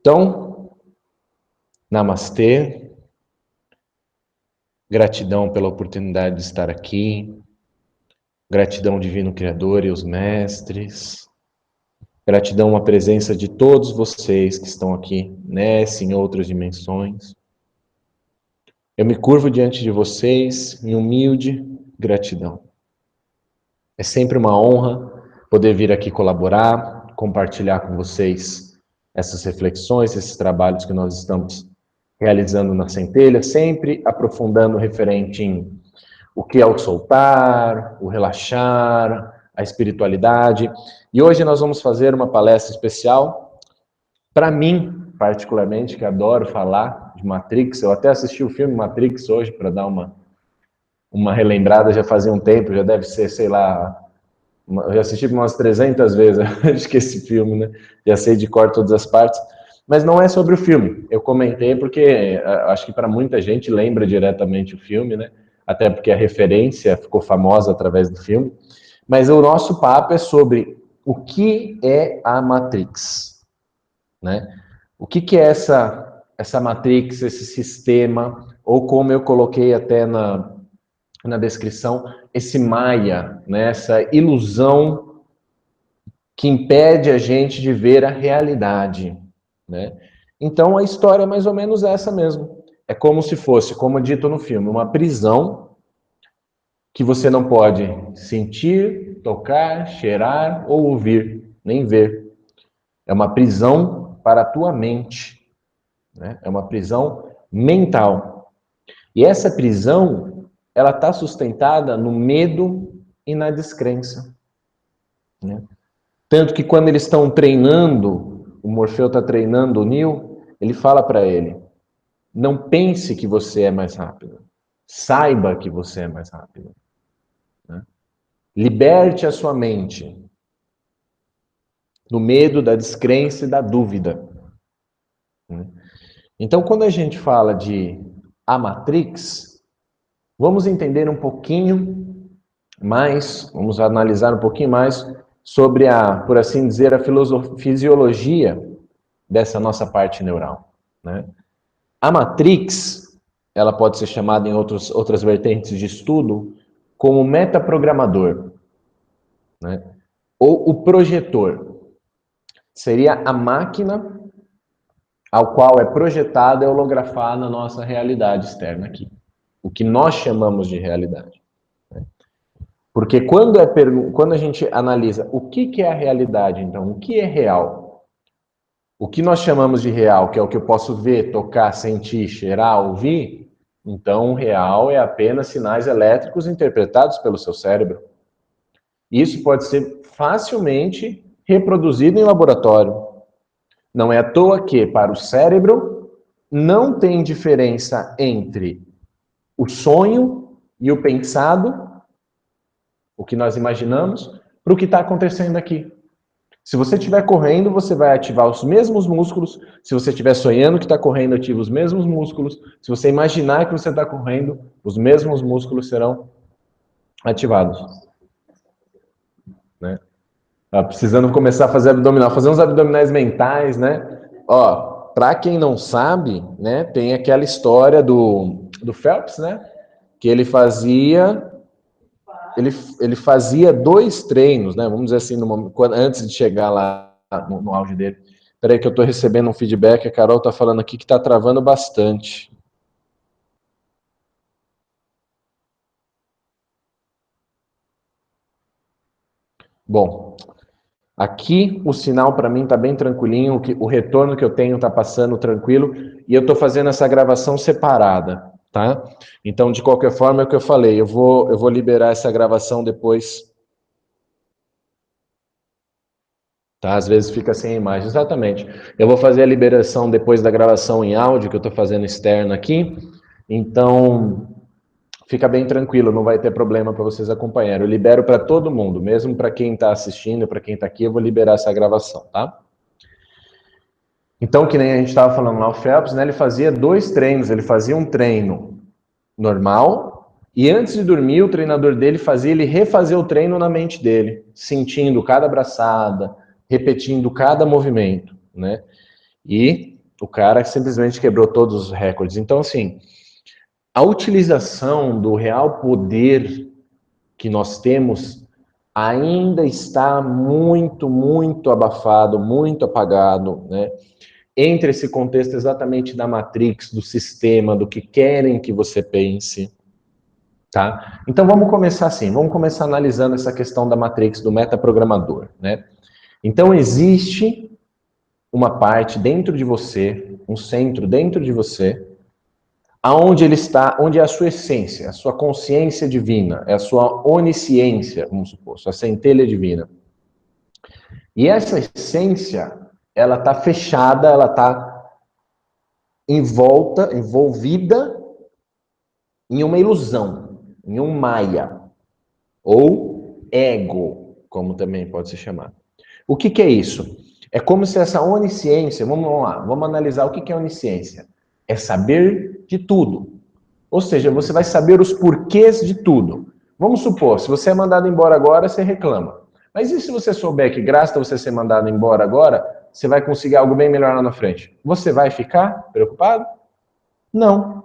Então, namastê, gratidão pela oportunidade de estar aqui, gratidão ao Divino Criador e aos mestres, gratidão à presença de todos vocês que estão aqui nessa e em outras dimensões. Eu me curvo diante de vocês em humilde gratidão. É sempre uma honra poder vir aqui colaborar, compartilhar com vocês essas reflexões, esses trabalhos que nós estamos realizando na Centelha, sempre aprofundando referente em o que é o soltar, o relaxar, a espiritualidade. E hoje nós vamos fazer uma palestra especial. Para mim, particularmente, que adoro falar de Matrix, eu até assisti o filme Matrix hoje para dar uma relembrada, já fazia um tempo, já deve ser, sei lá, eu já assisti umas 300 vezes, acho que esse filme, né? Já sei de cor todas as partes. Mas não é sobre o filme. Eu comentei porque acho que para muita gente lembra diretamente o filme, né? Até porque a referência ficou famosa através do filme. Mas o nosso papo é sobre o que é a Matrix, né? O que é essa Matrix, esse sistema, ou como eu coloquei até na descrição, esse Maya, né? Essa ilusão que impede a gente de ver a realidade, né? Então a história é mais ou menos essa mesmo. É como se fosse, como dito no filme, uma prisão que você não pode sentir, tocar, cheirar ou ouvir, nem ver. É uma prisão para a tua mente, né? É uma prisão mental. E essa prisão, ela está sustentada no medo e na descrença, né? Tanto que quando eles estão treinando, o Morfeu está treinando o Neo, ele fala para ele, não pense que você é mais rápido. Saiba que você é mais rápido. Né? Liberte a sua mente do medo, da descrença e da dúvida. Né? Então, quando a gente fala de a Matrix, vamos entender um pouquinho mais, vamos analisar um pouquinho mais sobre por assim dizer, a fisiologia dessa nossa parte neural, né? A Matrix, ela pode ser chamada em outras vertentes de estudo como metaprogramador, né? Ou o projetor. Seria a máquina ao qual é projetada e holografada na nossa realidade externa aqui. O que nós chamamos de realidade. Né? Porque quando a gente analisa o que é a realidade, então, o que é real? O que nós chamamos de real, que é o que eu posso ver, tocar, sentir, cheirar, ouvir, então o real é apenas sinais elétricos interpretados pelo seu cérebro. Isso pode ser facilmente reproduzido em laboratório. Não é à toa que, para o cérebro, não tem diferença entre o sonho e o pensado, o que nós imaginamos, para o que está acontecendo aqui. Se você estiver correndo, você vai ativar os mesmos músculos. Se você estiver sonhando que está correndo, ativa os mesmos músculos. Se você imaginar que você está correndo, os mesmos músculos serão ativados. Né? Tá precisando começar a fazer abdominal, fazer uns abdominais mentais, né? Ó, para quem não sabe, né, tem aquela história do Phelps, né? Que ele fazia dois treinos, né? Vamos dizer assim, antes de chegar lá no auge dele. Espera aí que eu estou recebendo um feedback, a Carol está falando aqui que está travando bastante. Bom, aqui o sinal para mim está bem tranquilinho, o retorno que eu tenho está passando tranquilo, e eu estou fazendo essa gravação separada, tá? Então, de qualquer forma, é o que eu falei, eu vou liberar essa gravação depois. Tá? Às vezes fica sem imagem, exatamente. Eu vou fazer a liberação depois da gravação em áudio, que eu estou fazendo externo aqui, então fica bem tranquilo, não vai ter problema para vocês acompanharem. Eu libero para todo mundo, mesmo para quem está assistindo, para quem está aqui, eu vou liberar essa gravação, tá? Então, que nem a gente estava falando lá, o Phelps, né, ele fazia dois treinos, ele fazia um treino normal, e antes de dormir, o treinador dele fazia ele refazer o treino na mente dele, sentindo cada braçada, repetindo cada movimento, né? E O cara simplesmente quebrou todos os recordes. Então, assim, a utilização do real poder que nós temos ainda está muito, muito abafado, muito apagado, né? Entre esse contexto exatamente da Matrix, do sistema, do que querem que você pense, tá? Então vamos começar assim, vamos começar analisando essa questão da Matrix, do metaprogramador, né? Então existe uma parte dentro de você, um centro dentro de você, aonde ele está, onde é a sua essência, a sua consciência divina, é a sua onisciência, vamos supor, sua centelha divina. E essa essência, ela está fechada, ela está envolvida em uma ilusão, em um Maya, ou ego, como também pode se chamar. O que é isso? É como se essa onisciência, vamos lá, vamos analisar o que é onisciência. É saber de tudo. Ou seja, você vai saber os porquês de tudo. Vamos supor, se você é mandado embora agora, você reclama. Mas e se você souber que graças a você ser mandado embora agora, você vai conseguir algo bem melhor lá na frente? Você vai ficar preocupado? Não.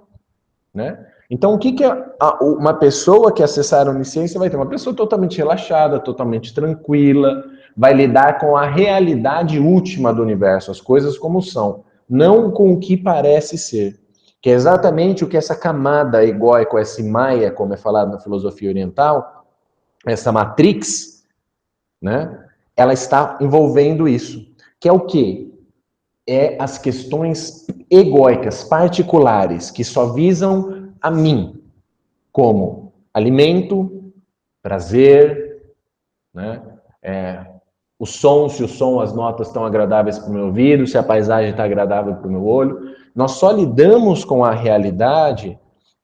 Né? Então, o que é uma pessoa que acessar a onisciência vai ter? Uma pessoa totalmente relaxada, totalmente tranquila, vai lidar com a realidade última do universo, as coisas como são, não com o que parece ser. Que é exatamente o que essa camada egóica, esse Maya, como é falado na filosofia oriental, essa matrix, né? Ela está envolvendo isso. Que é o quê? É as questões egóicas, particulares, que só visam a mim, como alimento, prazer, né? O som, se o som, as notas estão agradáveis para o meu ouvido, se a paisagem está agradável para o meu olho. Nós só lidamos com a realidade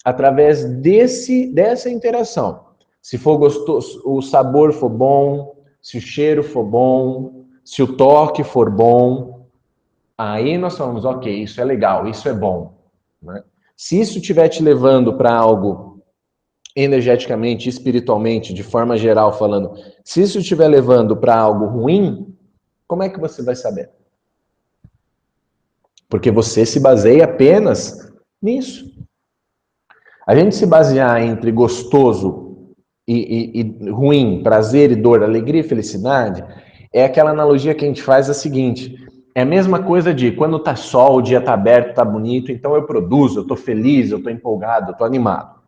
através dessa interação. Se for gostoso, o sabor for bom, se o cheiro for bom, se o toque for bom, aí nós falamos, ok, isso é legal, isso é bom. Né? Se isso estiver te levando para algo energeticamente, espiritualmente, de forma geral falando, se isso estiver levando para algo ruim, como é que você vai saber? Porque você se baseia apenas nisso. A gente se basear entre gostoso e ruim, prazer e dor, alegria e felicidade, é aquela analogia que a gente faz a seguinte: é a mesma coisa de quando tá sol, o dia tá aberto, tá bonito, então eu produzo, eu tô feliz, eu tô empolgado, eu tô animado.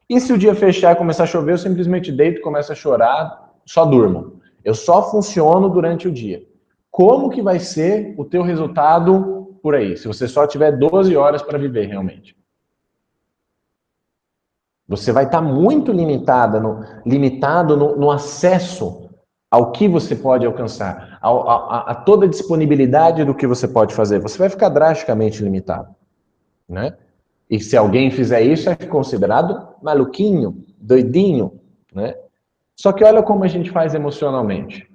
E se o dia fechar e começar a chover, eu simplesmente deito, começo a chorar, só durmo. Eu só funciono durante o dia. Como que vai ser o teu resultado por aí, se você só tiver 12 horas para viver realmente? Você vai estar muito limitado no acesso ao que você pode alcançar, a toda a disponibilidade do que você pode fazer. Você vai ficar drasticamente limitado, né? E se alguém fizer isso, é considerado maluquinho, doidinho, né? Só que olha como a gente faz emocionalmente.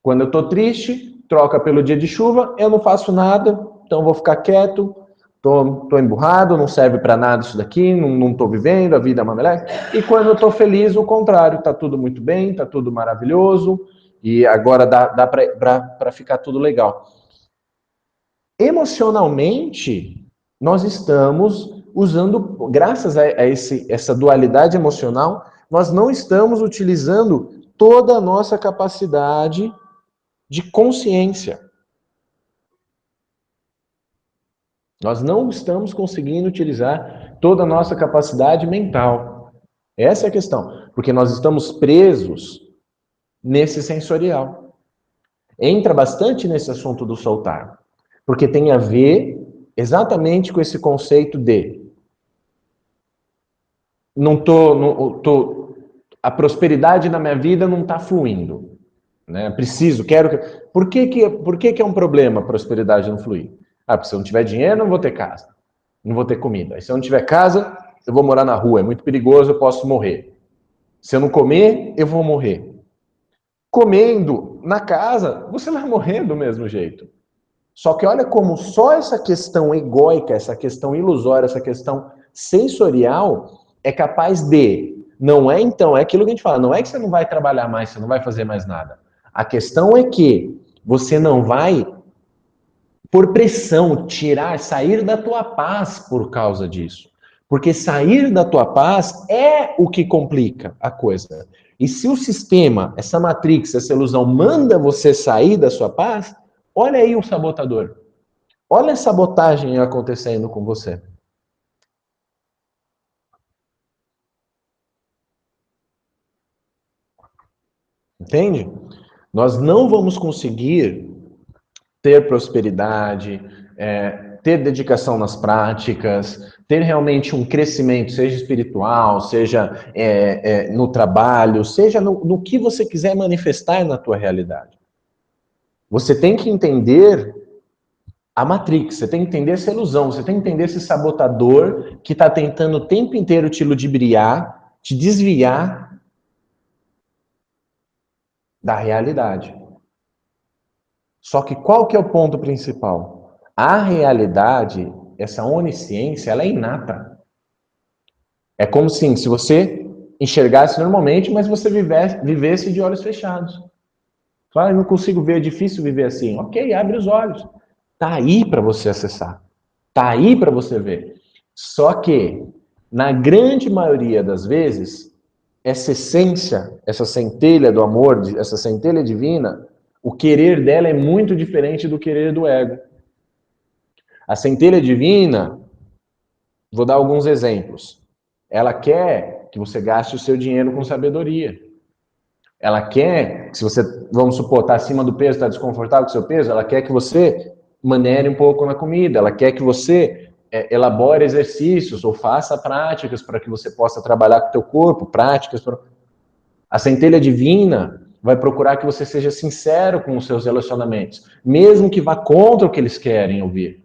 Quando eu estou triste, troca pelo dia de chuva, eu não faço nada, então vou ficar quieto, tô emburrado, não serve para nada isso daqui, não tô vivendo, a vida é uma meleca. E quando eu tô feliz, o contrário, tá tudo muito bem, tá tudo maravilhoso, e agora dá para ficar tudo legal. Emocionalmente, nós estamos usando, graças a essa dualidade emocional, nós não estamos utilizando toda a nossa capacidade de consciência. Nós não estamos conseguindo utilizar toda a nossa capacidade mental. Essa é a questão. Porque nós estamos presos nesse sensorial. Entra bastante nesse assunto do soltar. Porque tem a ver exatamente com esse conceito de a prosperidade na minha vida não está fluindo. Né? Preciso, quero... Por que é um problema a prosperidade não fluir? Ah, porque se eu não tiver dinheiro, eu não vou ter casa. Não vou ter comida. E se eu não tiver casa, eu vou morar na rua. É muito perigoso, eu posso morrer. Se eu não comer, eu vou morrer. Comendo na casa, você vai morrer do mesmo jeito. Só que olha como só essa questão egóica, essa questão ilusória, essa questão sensorial é capaz de... Não é então, é aquilo que a gente fala, não é que você não vai trabalhar mais, você não vai fazer mais nada. A questão é que você não vai por pressão, tirar, sair da tua paz por causa disso. Porque sair da tua paz é o que complica a coisa. E se o sistema, essa matrix, essa ilusão manda você sair da sua paz, olha aí o sabotador. Olha a sabotagem acontecendo com você. Entende? Nós não vamos conseguir ter prosperidade, ter dedicação nas práticas, ter realmente um crescimento, seja espiritual, seja no trabalho, seja no que você quiser manifestar na tua realidade. Você tem que entender a Matrix, você tem que entender essa ilusão, você tem que entender esse sabotador que está tentando o tempo inteiro te ludibriar, te desviar da realidade. Só que qual que é o ponto principal? A realidade, essa onisciência, ela é inata. É como se você enxergasse normalmente, mas você vivesse de olhos fechados. Claro, eu não consigo ver, é difícil viver assim. Ok, abre os olhos. Tá aí para você acessar. Tá aí para você ver. Só que, na grande maioria das vezes, essa essência, essa centelha do amor, essa centelha divina, o querer dela é muito diferente do querer do ego. A centelha divina, vou dar alguns exemplos. Ela quer que você gaste o seu dinheiro com sabedoria. Ela quer, se você, vamos supor, está acima do peso, está desconfortável com o seu peso, ela quer que você manere um pouco na comida, ela quer que você elabore exercícios ou faça práticas para que você possa trabalhar com o teu corpo, práticas. A centelha divina vai procurar que você seja sincero com os seus relacionamentos, mesmo que vá contra o que eles querem ouvir.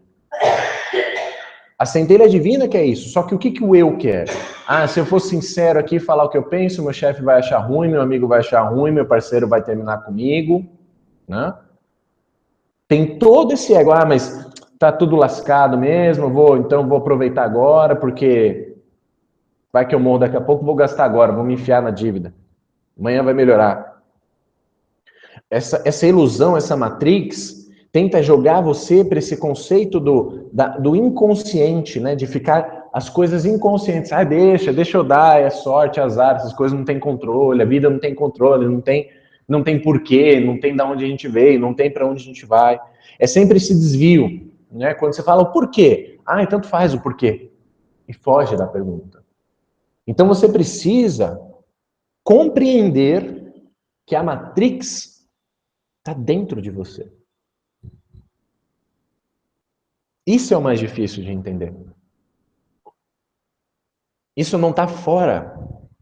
A centelha divina quer isso, só que o que o eu quer? Ah, se eu for sincero aqui, falar o que eu penso, meu chefe vai achar ruim, meu amigo vai achar ruim, meu parceiro vai terminar comigo, né? Tem todo esse ego, mas tá tudo lascado mesmo, então vou aproveitar agora, porque vai que eu morro daqui a pouco, vou gastar agora, vou me enfiar na dívida. Amanhã vai melhorar. Essa ilusão, essa matrix, tenta jogar você para esse conceito do inconsciente, né? De ficar as coisas inconscientes. Ah, deixa eu dar, é sorte, azar, essas coisas não tem controle, a vida não tem controle, não tem porquê, não tem de onde a gente veio, não tem para onde a gente vai. É sempre esse desvio, né? Quando você fala o porquê, tanto faz o porquê, e foge da pergunta. Então você precisa compreender que a matrix está dentro de você. Isso é o mais difícil de entender. Isso não está fora.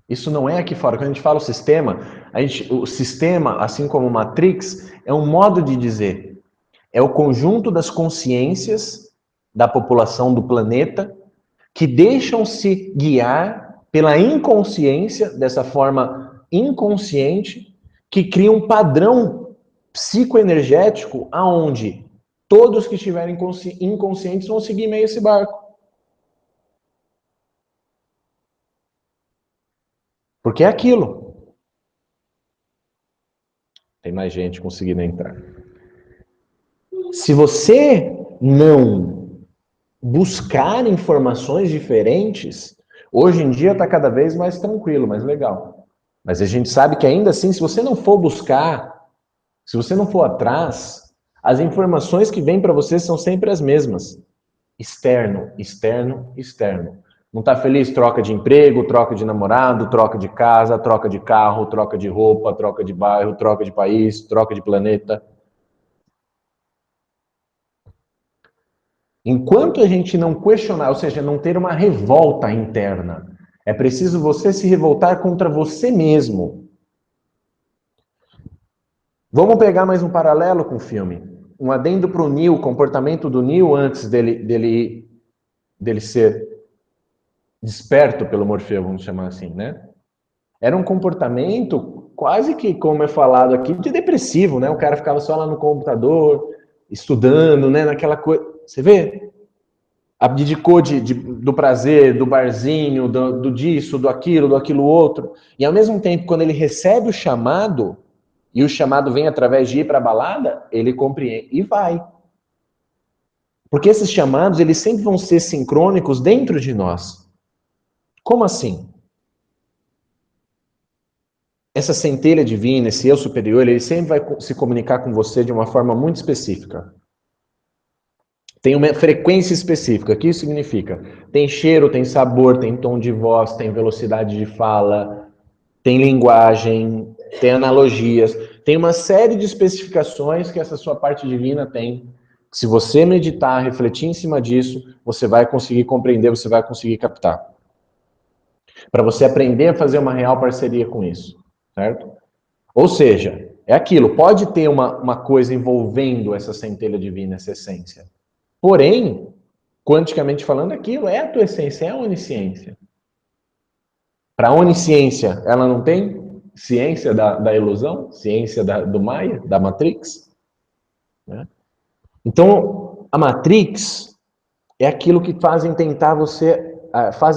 Isso não é aqui fora. Quando a gente fala o sistema, assim como Matrix, é um modo de dizer. É o conjunto das consciências da população do planeta que deixam-se guiar pela inconsciência, dessa forma inconsciente, que cria um padrão psicoenergético aonde todos que estiverem inconscientes vão seguir meio esse barco. Porque é aquilo. Tem mais gente conseguindo entrar. Se você não buscar informações diferentes, hoje em dia está cada vez mais tranquilo, mais legal. Mas a gente sabe que ainda assim, se você não for buscar, se você não for atrás, as informações que vêm para você são sempre as mesmas. Externo, externo, externo. Não está feliz? Troca de emprego, troca de namorado, troca de casa, troca de carro, troca de roupa, troca de bairro, troca de país, troca de planeta. Enquanto a gente não questionar, ou seja, não ter uma revolta interna, é preciso você se revoltar contra você mesmo. Vamos pegar mais um paralelo com o filme. Um adendo para o Neo, o comportamento do Neo antes dele ser desperto pelo Morfeu, vamos chamar assim, né? Era um comportamento quase que, como é falado aqui, de depressivo, né? O cara ficava só lá no computador, estudando, né? Naquela coisa. Você vê? Abdicou do prazer, do barzinho, do disso, do aquilo outro. E ao mesmo tempo, quando ele recebe o chamado, e o chamado vem através de ir para a balada, ele compreende e vai. Porque esses chamados, eles sempre vão ser sincrônicos dentro de nós. Como assim? Essa centelha divina, esse eu superior, ele sempre vai se comunicar com você de uma forma muito específica. Tem uma frequência específica. O que isso significa? Tem cheiro, tem sabor, tem tom de voz, tem velocidade de fala, tem linguagem, tem analogias, tem uma série de especificações que essa sua parte divina tem. Se você meditar, refletir em cima disso, você vai conseguir compreender, você vai conseguir captar. Para você aprender a fazer uma real parceria com isso, certo? Ou seja, é aquilo, pode ter uma coisa envolvendo essa centelha divina, essa essência. Porém, quanticamente falando, aquilo é a tua essência, é a onisciência. Para a onisciência, ela não tem ciência da ilusão, ciência do Maia, da Matrix. Né? Então, a Matrix é aquilo que fazem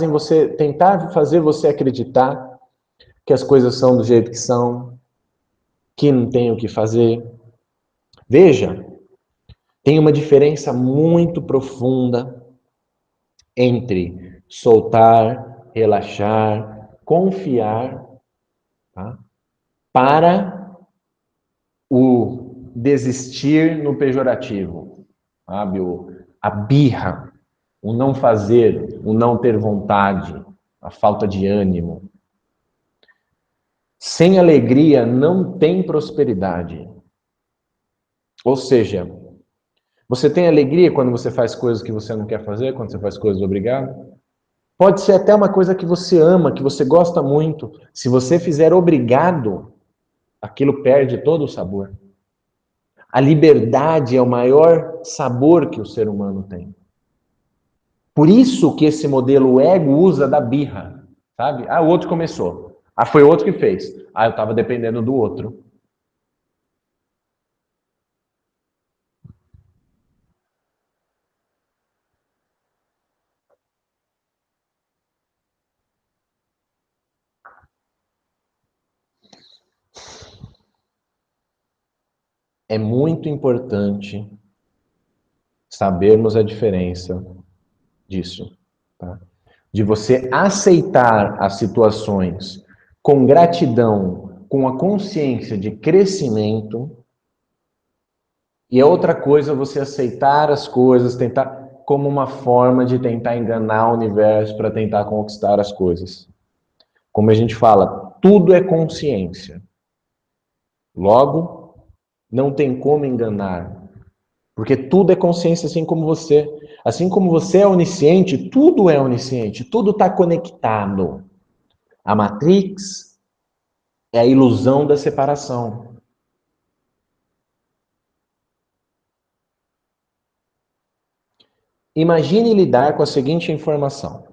você tentar fazer você acreditar que as coisas são do jeito que são, que não tem o que fazer. Veja, tem uma diferença muito profunda entre soltar, relaxar, confiar, tá? Para o desistir no pejorativo, sabe? A birra, o não fazer, o não ter vontade, a falta de ânimo. Sem alegria não tem prosperidade. Ou seja, você tem alegria quando você faz coisas que você não quer fazer, quando você faz coisas obrigado? Pode ser até uma coisa que você ama, que você gosta muito. Se você fizer obrigado, aquilo perde todo o sabor. A liberdade é o maior sabor que o ser humano tem. Por isso que esse modelo ego usa da birra, sabe? Ah, o outro começou. Ah, foi o outro que fez. Ah, eu estava dependendo do outro. É muito importante sabermos a diferença disso, tá? De você aceitar as situações com gratidão, com a consciência de crescimento, e a outra coisa é você aceitar as coisas, tentar como uma forma de tentar enganar o universo para tentar conquistar as coisas. Como a gente fala, tudo é consciência. Logo, não tem como enganar, porque tudo é consciência, assim como você. Assim como você é onisciente, tudo é onisciente, tudo está conectado. A Matrix é a ilusão da separação. Imagine lidar com a seguinte informação.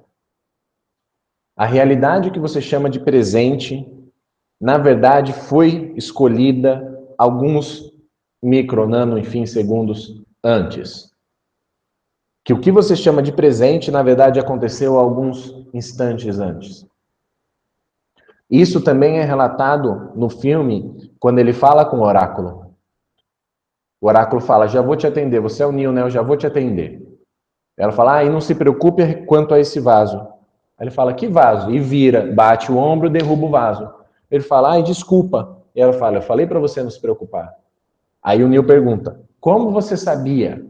A realidade que você chama de presente, na verdade, foi escolhida alguns micro, nano, enfim, segundos antes. Que o que você chama de presente, na verdade, aconteceu alguns instantes antes. Isso também é relatado no filme, quando ele fala com o oráculo. O oráculo fala, já vou te atender, você é o Neo, né? Eu já vou te atender. Ela fala, e não se preocupe quanto a esse vaso. Aí ele fala, que vaso? E vira, bate o ombro, derruba o vaso. Ele fala, desculpa. E ela fala, eu falei para você não se preocupar. Aí o Neo pergunta, como você sabia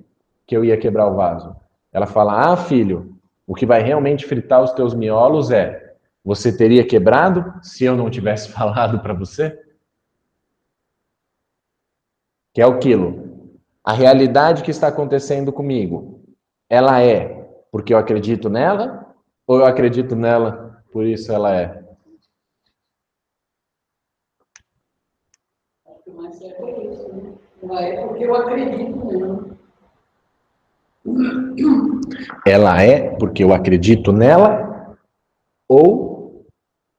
que eu ia quebrar o vaso? Ela fala, filho, o que vai realmente fritar os teus miolos você teria quebrado se eu não tivesse falado para você? Que é o quilo. A realidade que está acontecendo comigo, ela é porque eu acredito nela ou eu acredito nela, por isso ela é? Mas é por isso, né? Não é porque eu acredito nela. Ela é porque eu acredito nela ou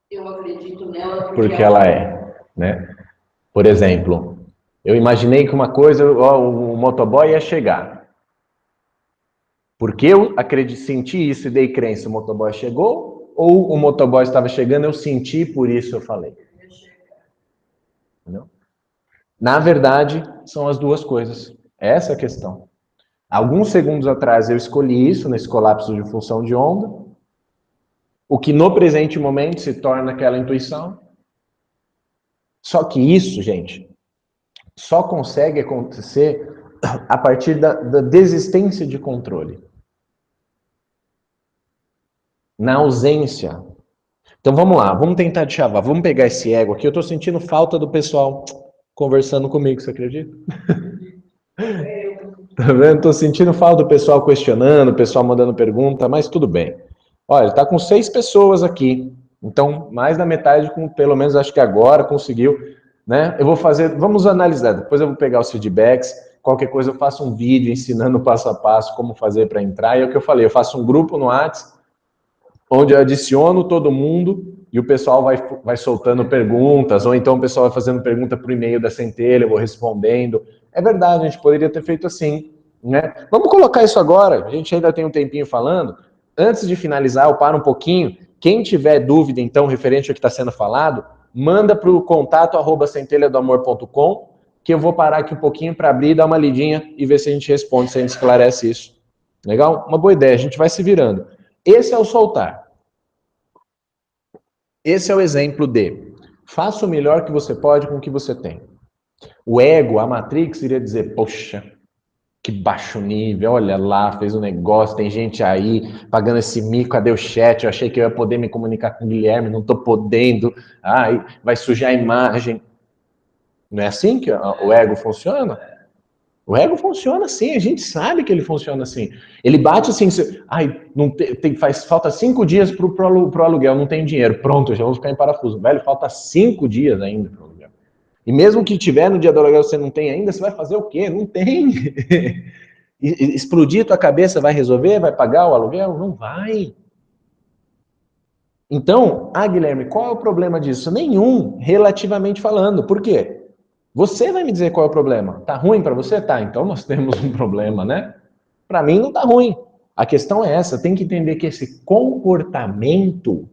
eu acredito nela porque ela é, né? Por exemplo, eu imaginei que uma coisa, o motoboy ia chegar. Porque eu senti isso e dei crença, o motoboy chegou, ou o motoboy estava chegando, eu senti, por isso eu falei. Entendeu? Na verdade, são as duas coisas. Essa é a questão. Alguns segundos atrás eu escolhi isso, nesse colapso de função de onda, o que no presente momento se torna aquela intuição. Só que isso, gente, só consegue acontecer a partir da desistência de controle. Na ausência. Então vamos lá, vamos tentar deschavar, vamos pegar esse ego aqui. Eu tô sentindo falta do pessoal conversando comigo, você acredita? Tá vendo? Tô sentindo falta do pessoal questionando, o pessoal mandando pergunta, mas tudo bem. Olha, tá com 6 pessoas aqui. Então, mais da metade, pelo menos acho que agora conseguiu, né? Eu vou fazer, vamos analisar, depois eu vou pegar os feedbacks, qualquer coisa eu faço um vídeo ensinando passo a passo como fazer para entrar, e é o que eu falei, eu faço um grupo no WhatsApp, onde eu adiciono todo mundo, e o pessoal vai soltando perguntas, ou então o pessoal vai fazendo pergunta por e-mail da Centelha, eu vou respondendo. É verdade, a gente poderia ter feito assim, né? Vamos colocar isso agora, a gente ainda tem um tempinho falando. Antes de finalizar, eu paro um pouquinho. Quem tiver dúvida, então, referente ao que está sendo falado, manda para o contato@centelhadoamor.com, que eu vou parar aqui um pouquinho para abrir, dar uma lidinha e ver se a gente responde, se a gente esclarece isso. Legal? Uma boa ideia, a gente vai se virando. Esse é o soltar. Esse é o exemplo de faça o melhor que você pode com o que você tem. O ego, a Matrix, iria dizer, poxa, que baixo nível, olha lá, fez um negócio, tem gente aí pagando esse mico, cadê o chat? Eu achei que eu ia poder me comunicar com o Guilherme, não estou podendo, ai, vai sujar a imagem. Não é assim que o ego funciona? O ego funciona assim, a gente sabe que ele funciona assim. Ele bate assim, ai, não falta 5 dias pro aluguel, não tem dinheiro. Pronto, já vou ficar em parafuso. Velho, falta 5 dias ainda pro aluguel. E mesmo que tiver no dia do aluguel você não tem ainda, você vai fazer o quê? Não tem. Explodir tua cabeça vai resolver? Vai pagar o aluguel? Não vai. Então, Guilherme, qual é o problema disso? Nenhum, relativamente falando. Por quê? Você vai me dizer qual é o problema. Tá ruim para você? Tá, então nós temos um problema, né? Para mim não tá ruim. A questão é essa, tem que entender que esse comportamento,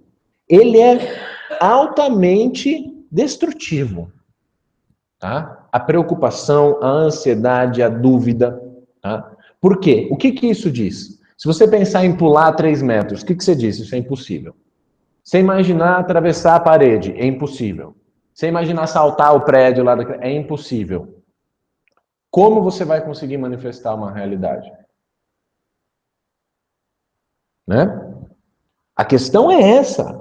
ele é altamente destrutivo, tá? A preocupação, a ansiedade, a dúvida, tá? Por quê? O que que isso diz? Se você pensar em pular 3 metros, o que que você diz? Isso é impossível. Você imaginar atravessar a parede, é impossível. Você imaginar saltar o prédio lá, é impossível. Como você vai conseguir manifestar uma realidade? Né? A questão é essa.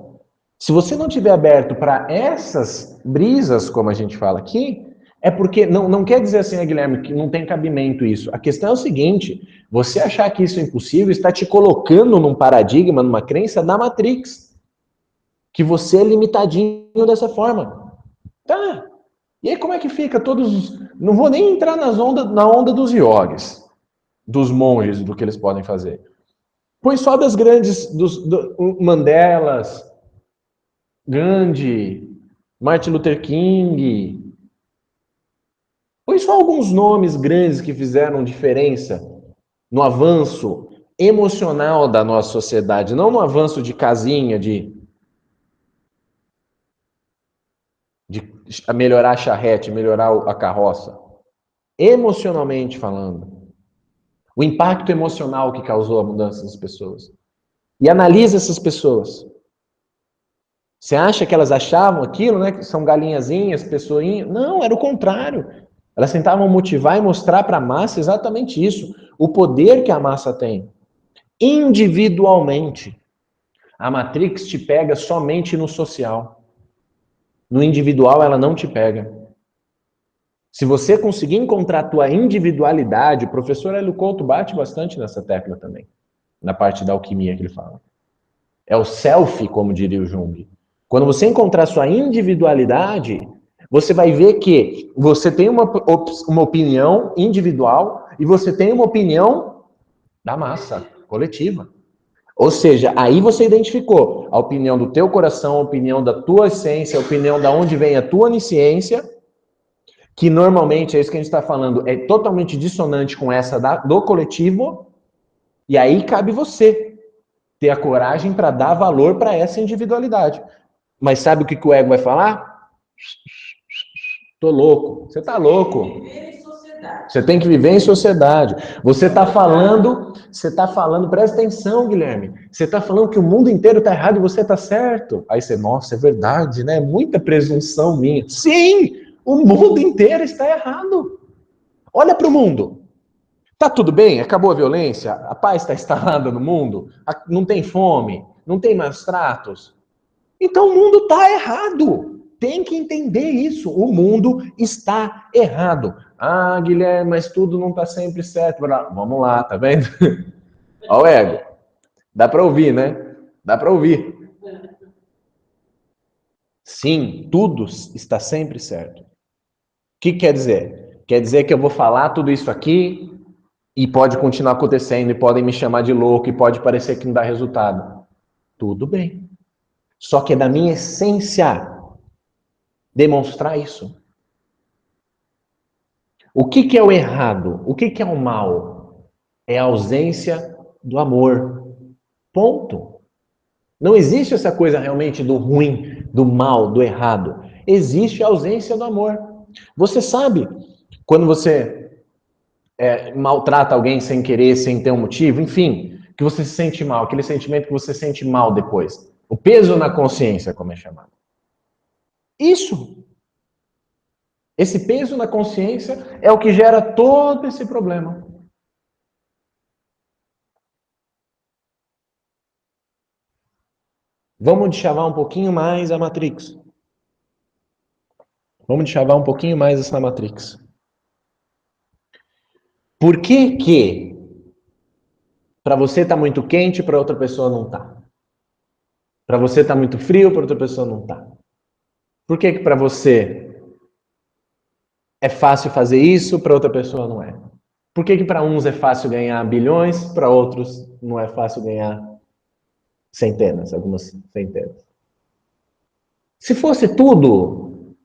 Se você não tiver aberto para essas brisas, como a gente fala aqui, é porque não quer dizer assim, Guilherme, que não tem cabimento isso. A questão é o seguinte: você achar que isso é impossível está te colocando num paradigma, numa crença da Matrix, que você é limitadinho dessa forma. Tá. E aí como é que fica todos... Não vou nem entrar na onda dos yogis, dos monges, do que eles podem fazer. Põe só das grandes, Mandelas, Gandhi, Martin Luther King. Põe só alguns nomes grandes que fizeram diferença no avanço emocional da nossa sociedade, não no avanço de casinha, de melhorar a charrete, melhorar a carroça. Emocionalmente falando. O impacto emocional que causou a mudança das pessoas. E analisa essas pessoas. Você acha que elas achavam aquilo, né? Que são galinhazinhas, pessoinhas? Não, era o contrário. Elas tentavam motivar e mostrar para a massa exatamente isso. O poder que a massa tem. Individualmente. A Matrix te pega somente no social. No individual, ela não te pega. Se você conseguir encontrar a tua individualidade, o professor Hélio Couto bate bastante nessa tecla também, na parte da alquimia que ele fala. É o self, como diria o Jung. Quando você encontrar a sua individualidade, você vai ver que você tem uma opinião individual e você tem uma opinião da massa, coletiva. Ou seja, aí você identificou a opinião do teu coração, a opinião da tua essência, a opinião da onde vem a tua onisciência, que normalmente, é isso que a gente está falando, é totalmente dissonante com essa do coletivo, e aí cabe você ter a coragem para dar valor para essa individualidade. Mas sabe o que o ego vai falar? Tô louco. Você tá louco. Você tem que viver em sociedade. Você está falando, presta atenção, Guilherme. Você está falando que o mundo inteiro está errado e você está certo. Aí você, nossa, é verdade, né? Muita presunção minha. Sim, o mundo inteiro está errado. Olha para o mundo. Tá tudo bem? Acabou a violência? A paz está instalada no mundo? Não tem fome? Não tem maus tratos? Então o mundo está errado. Tem que entender isso. O mundo está errado. Ah, Guilherme, mas tudo não está sempre certo. Vamos lá, tá vendo? Olha o ego. Dá para ouvir, né? Dá para ouvir. Sim, tudo está sempre certo. O que quer dizer? Quer dizer que eu vou falar tudo isso aqui e pode continuar acontecendo, e podem me chamar de louco, e pode parecer que não dá resultado. Tudo bem. Só que é da minha essência demonstrar isso. O que é o errado? O que é o mal? É a ausência do amor. Ponto. Não existe essa coisa realmente do ruim, do mal, do errado. Existe a ausência do amor. Você sabe, quando você maltrata alguém sem querer, sem ter um motivo, enfim, que você se sente mal, aquele sentimento que você sente mal depois. O peso na consciência, como é chamado. Isso. Esse peso na consciência é o que gera todo esse problema. Vamos deschavar um pouquinho mais a Matrix. Vamos deschavar um pouquinho mais essa Matrix. Por que para você tá muito quente, para outra pessoa não tá? Para você tá muito frio, para outra pessoa não tá? Por que para você é fácil fazer isso, para outra pessoa não é? Por que para uns é fácil ganhar bilhões, para outros não é fácil ganhar centenas, algumas centenas? Se fosse tudo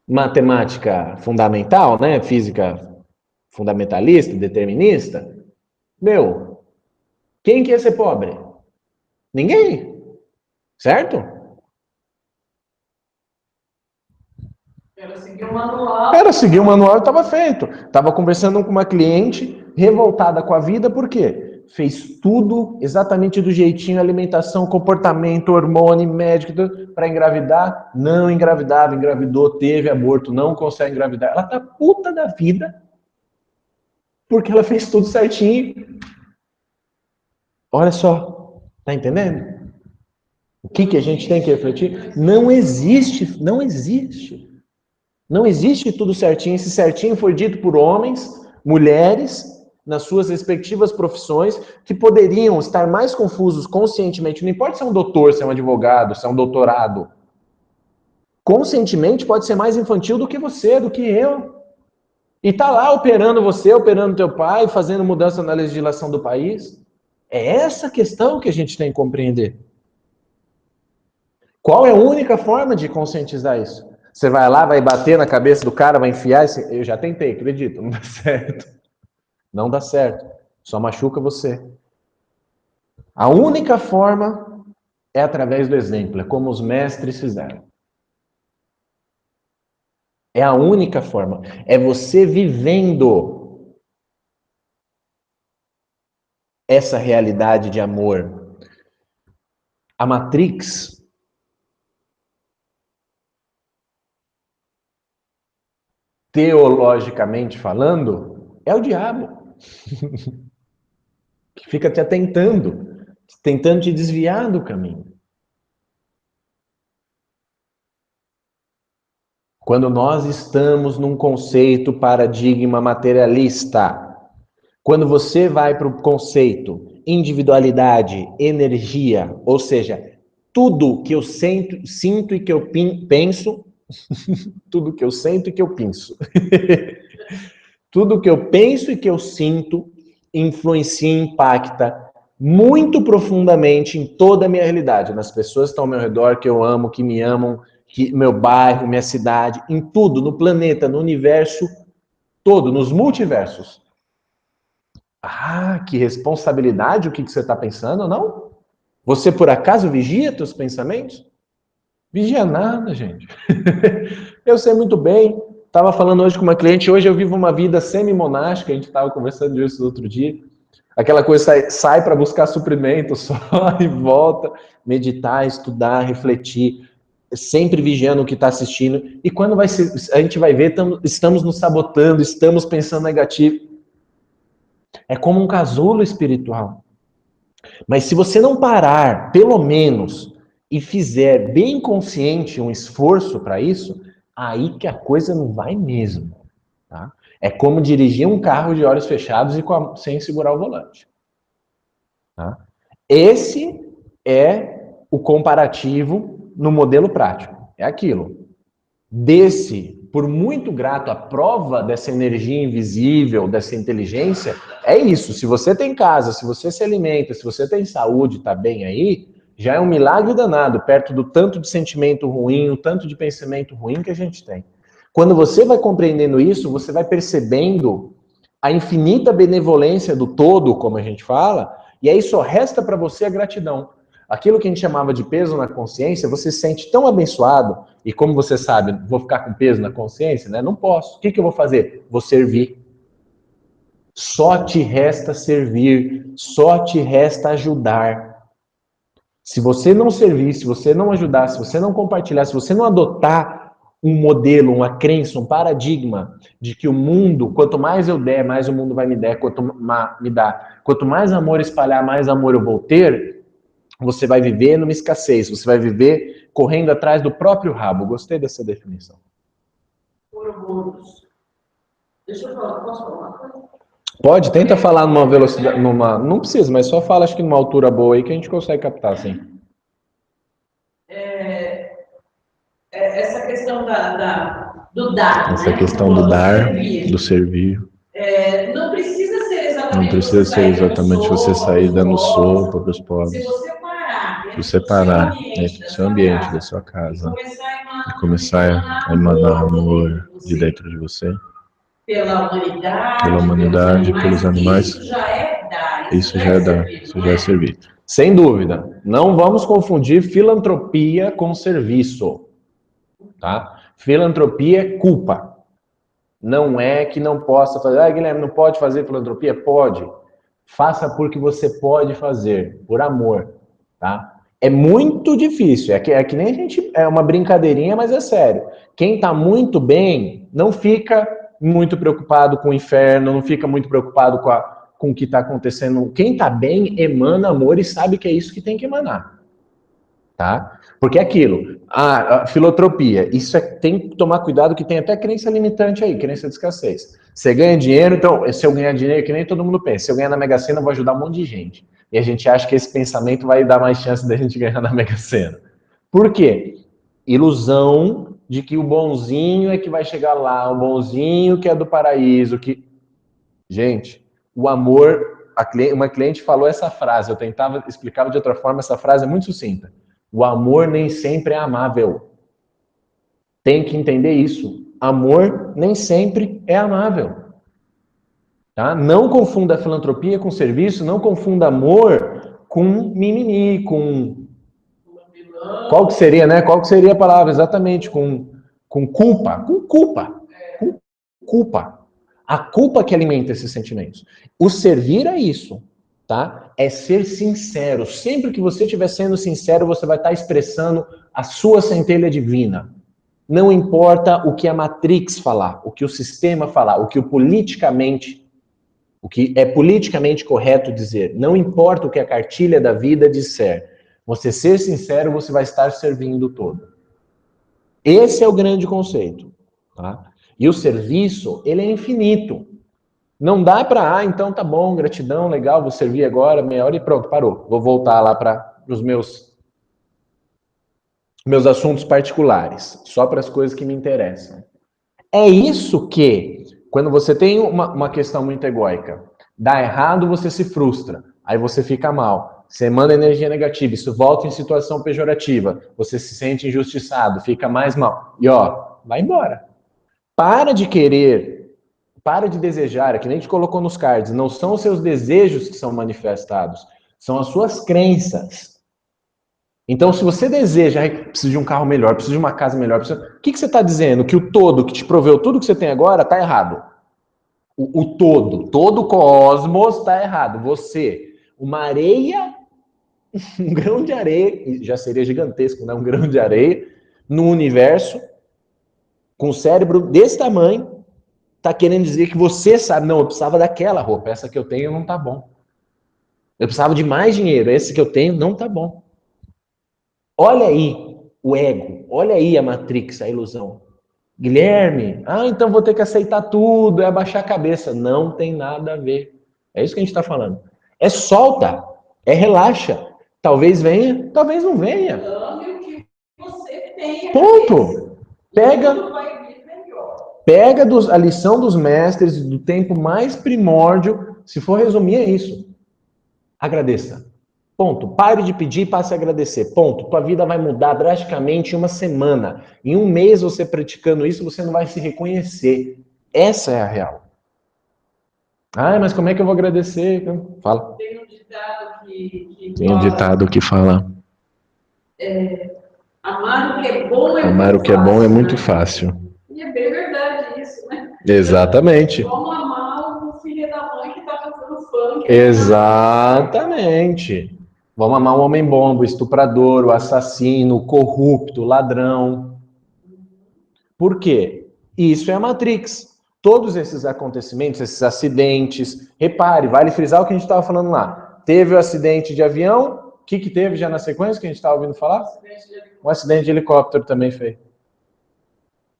matemática fundamental, né, física fundamentalista, determinista, meu, quem que ia ser pobre? Ninguém, certo? Era seguir o manual. Era seguir o manual e estava feito. Estava conversando com uma cliente revoltada com a vida, por quê? Fez tudo exatamente do jeitinho, alimentação, comportamento, hormônio, médico, para engravidar. Não engravidava, engravidou, teve aborto, não consegue engravidar. Ela tá puta da vida porque ela fez tudo certinho. Olha só, tá entendendo? O que a gente tem que refletir? Não existe, não existe. Não existe tudo certinho. Esse certinho foi dito por homens, mulheres, nas suas respectivas profissões, que poderiam estar mais confusos conscientemente. Não importa se é um doutor, se é um advogado, se é um doutorado. Conscientemente pode ser mais infantil do que você, do que eu. E tá lá operando você, operando teu pai, fazendo mudança na legislação do país. É essa questão que a gente tem que compreender. Qual é a única forma de conscientizar isso? Você vai lá, vai bater na cabeça do cara, vai enfiar. Eu já tentei, acredito, não dá certo. Não dá certo. Só machuca você. A única forma é através do exemplo. É como os mestres fizeram. É a única forma. É você vivendo essa realidade de amor. A Matrix, teologicamente falando, é o diabo. Que fica te atentando, tentando te desviar do caminho. Quando nós estamos num conceito paradigma materialista, quando você vai para o conceito individualidade, energia, ou seja, tudo que eu sinto e que eu penso, tudo que eu sinto e que eu penso, tudo que eu penso e que eu sinto influencia e impacta muito profundamente em toda a minha realidade, nas pessoas que estão ao meu redor, que eu amo, que me amam, que meu bairro, minha cidade, em tudo, no planeta, no universo todo, nos multiversos. Ah, que responsabilidade o que você está pensando, não? Você por acaso vigia seus pensamentos? Vigia nada, gente. Eu sei muito bem Estava falando hoje com uma cliente, hoje eu vivo uma vida semi-monástica, a gente estava conversando disso outro dia. Aquela coisa, sai para buscar suprimento só e volta, meditar, estudar, refletir, sempre vigiando o que está assistindo. E quando vai ser, a gente vai ver, estamos nos sabotando, estamos pensando negativo. É como um casulo espiritual. Mas se você não parar, pelo menos, e fizer bem consciente um esforço para isso, aí que a coisa não vai mesmo. Tá? É como dirigir um carro de olhos fechados e sem segurar o volante. Tá? Esse é o comparativo no modelo prático. É aquilo. Por muito grato, a prova dessa energia invisível, dessa inteligência, é isso. Se você tem casa, se você se alimenta, se você tem saúde, está bem aí, já é um milagre danado, perto do tanto de sentimento ruim, o tanto de pensamento ruim que a gente tem. Quando você vai compreendendo isso, você vai percebendo a infinita benevolência do todo, como a gente fala, e aí só resta para você a gratidão. Aquilo que a gente chamava de peso na consciência, você se sente tão abençoado, e como você sabe, vou ficar com peso na consciência, né? Não posso. O que eu vou fazer? Vou servir. Só te resta servir, só te resta ajudar. Se você não servir, se você não ajudar, se você não compartilhar, se você não adotar um modelo, uma crença, um paradigma de que o mundo, quanto mais eu der, mais o mundo vai me dar, quanto mais amor espalhar, mais amor eu vou ter, você vai viver numa escassez, você vai viver correndo atrás do próprio rabo. Gostei dessa definição. Deixa eu falar, posso falar uma coisa? Pode, tenta falar numa velocidade, não precisa, mas só fala acho que numa altura boa aí que a gente consegue captar, sim. Essa questão do dar. Essa questão do dar, do servir. Não precisa ser exatamente, não precisa ser exatamente você sair dando sopa para os pobres. Se você parar dentro do seu ambiente, da sua casa, e começar a emanar amor de dentro de você, pela humanidade, pelos animais, isso já é dar, isso já é servir. Sem dúvida, não vamos confundir filantropia com serviço, tá? Filantropia é culpa. Não é que não possa fazer. Guilherme, não pode fazer filantropia? Pode. Faça porque você pode fazer, por amor, tá? É muito difícil, é que nem a gente, é uma brincadeirinha, mas é sério. Quem tá muito bem, não fica muito preocupado com o inferno, não fica muito preocupado com o que tá acontecendo. Quem tá bem, emana amor e sabe que é isso que tem que emanar, tá? Porque é aquilo, a filantropia, tem que tomar cuidado que tem até crença limitante aí, crença de escassez. Você ganha dinheiro, então, se eu ganhar dinheiro, que nem todo mundo pensa, se eu ganhar na Mega Sena, eu vou ajudar um monte de gente. E a gente acha que esse pensamento vai dar mais chance da gente ganhar na Mega Sena. Por quê? Ilusão de que o bonzinho é que vai chegar lá, o bonzinho que é do paraíso, que... Gente, o amor... Uma cliente falou essa frase, eu tentava explicar de outra forma, essa frase é muito sucinta. O amor nem sempre é amável. Tem que entender isso. Amor nem sempre é amável. Tá? Não confunda a filantropia com serviço, não confunda amor com mimimi, com... Qual que seria, né? Qual que seria a palavra? Exatamente, com culpa. Com culpa. Com culpa. A culpa que alimenta esses sentimentos. O servir é isso, tá? É ser sincero. Sempre que você estiver sendo sincero, você vai estar expressando a sua centelha divina. Não importa o que a Matrix falar, o que o sistema falar, o que é politicamente correto dizer. Não importa o que a cartilha da vida disser. Você ser sincero, você vai estar servindo o todo. Esse é o grande conceito, tá? E o serviço, ele é infinito. Não dá para, então tá bom, gratidão, legal, vou servir agora, meia hora e pronto, parou. Vou voltar lá para os meus assuntos particulares, só para as coisas que me interessam. É isso que, quando você tem uma questão muito egóica, dá errado, você se frustra, aí você fica mal, você manda energia negativa, isso volta em situação pejorativa, você se sente injustiçado, fica mais mal, e vai embora. Para de querer, para de desejar, é que nem a gente colocou nos cards, não são os seus desejos que são manifestados, são as suas crenças. Então, se você deseja, precisa de um carro melhor, precisa de uma casa melhor, o que você está dizendo? Que o todo que te proveu tudo que você tem agora está errado. O todo o cosmos está errado. Você, uma areia, um grão de areia, já seria gigantesco, né? Um grão de areia, no universo, com o cérebro desse tamanho, está querendo dizer que você sabe, não, eu precisava daquela roupa, essa que eu tenho não está bom. Eu precisava de mais dinheiro, esse que eu tenho não está bom. Olha aí o ego, olha aí a Matrix, a ilusão. Guilherme, então vou ter que aceitar tudo, é abaixar a cabeça. Não tem nada a ver. É isso que a gente está falando. É solta, é relaxa. Talvez venha, talvez não venha. Ame o que você tem. Ponto. Pega a lição dos mestres do tempo mais primórdio. Se for resumir, é isso. Agradeça. Ponto. Pare de pedir e passe a agradecer. Ponto. Tua vida vai mudar drasticamente em uma semana. Em um mês você praticando isso, você não vai se reconhecer. Essa é a real. Mas como é que eu vou agradecer? Fala. Tem um ditado Tem um ditado que fala. Amar o que é bom é Amar o que é bom é muito fácil. E é bem verdade isso, né? Exatamente. Vamos amar o filho da mãe que tá fazendo funk. Exatamente. Vamos amar o homem bomba, o estuprador, o assassino, o corrupto, o ladrão. Por quê? Isso é a Matrix. Todos esses acontecimentos, esses acidentes, repare, vale frisar o que a gente estava falando lá. Teve o acidente de avião, o que teve já na sequência que a gente estava ouvindo falar? Um acidente de helicóptero também fez.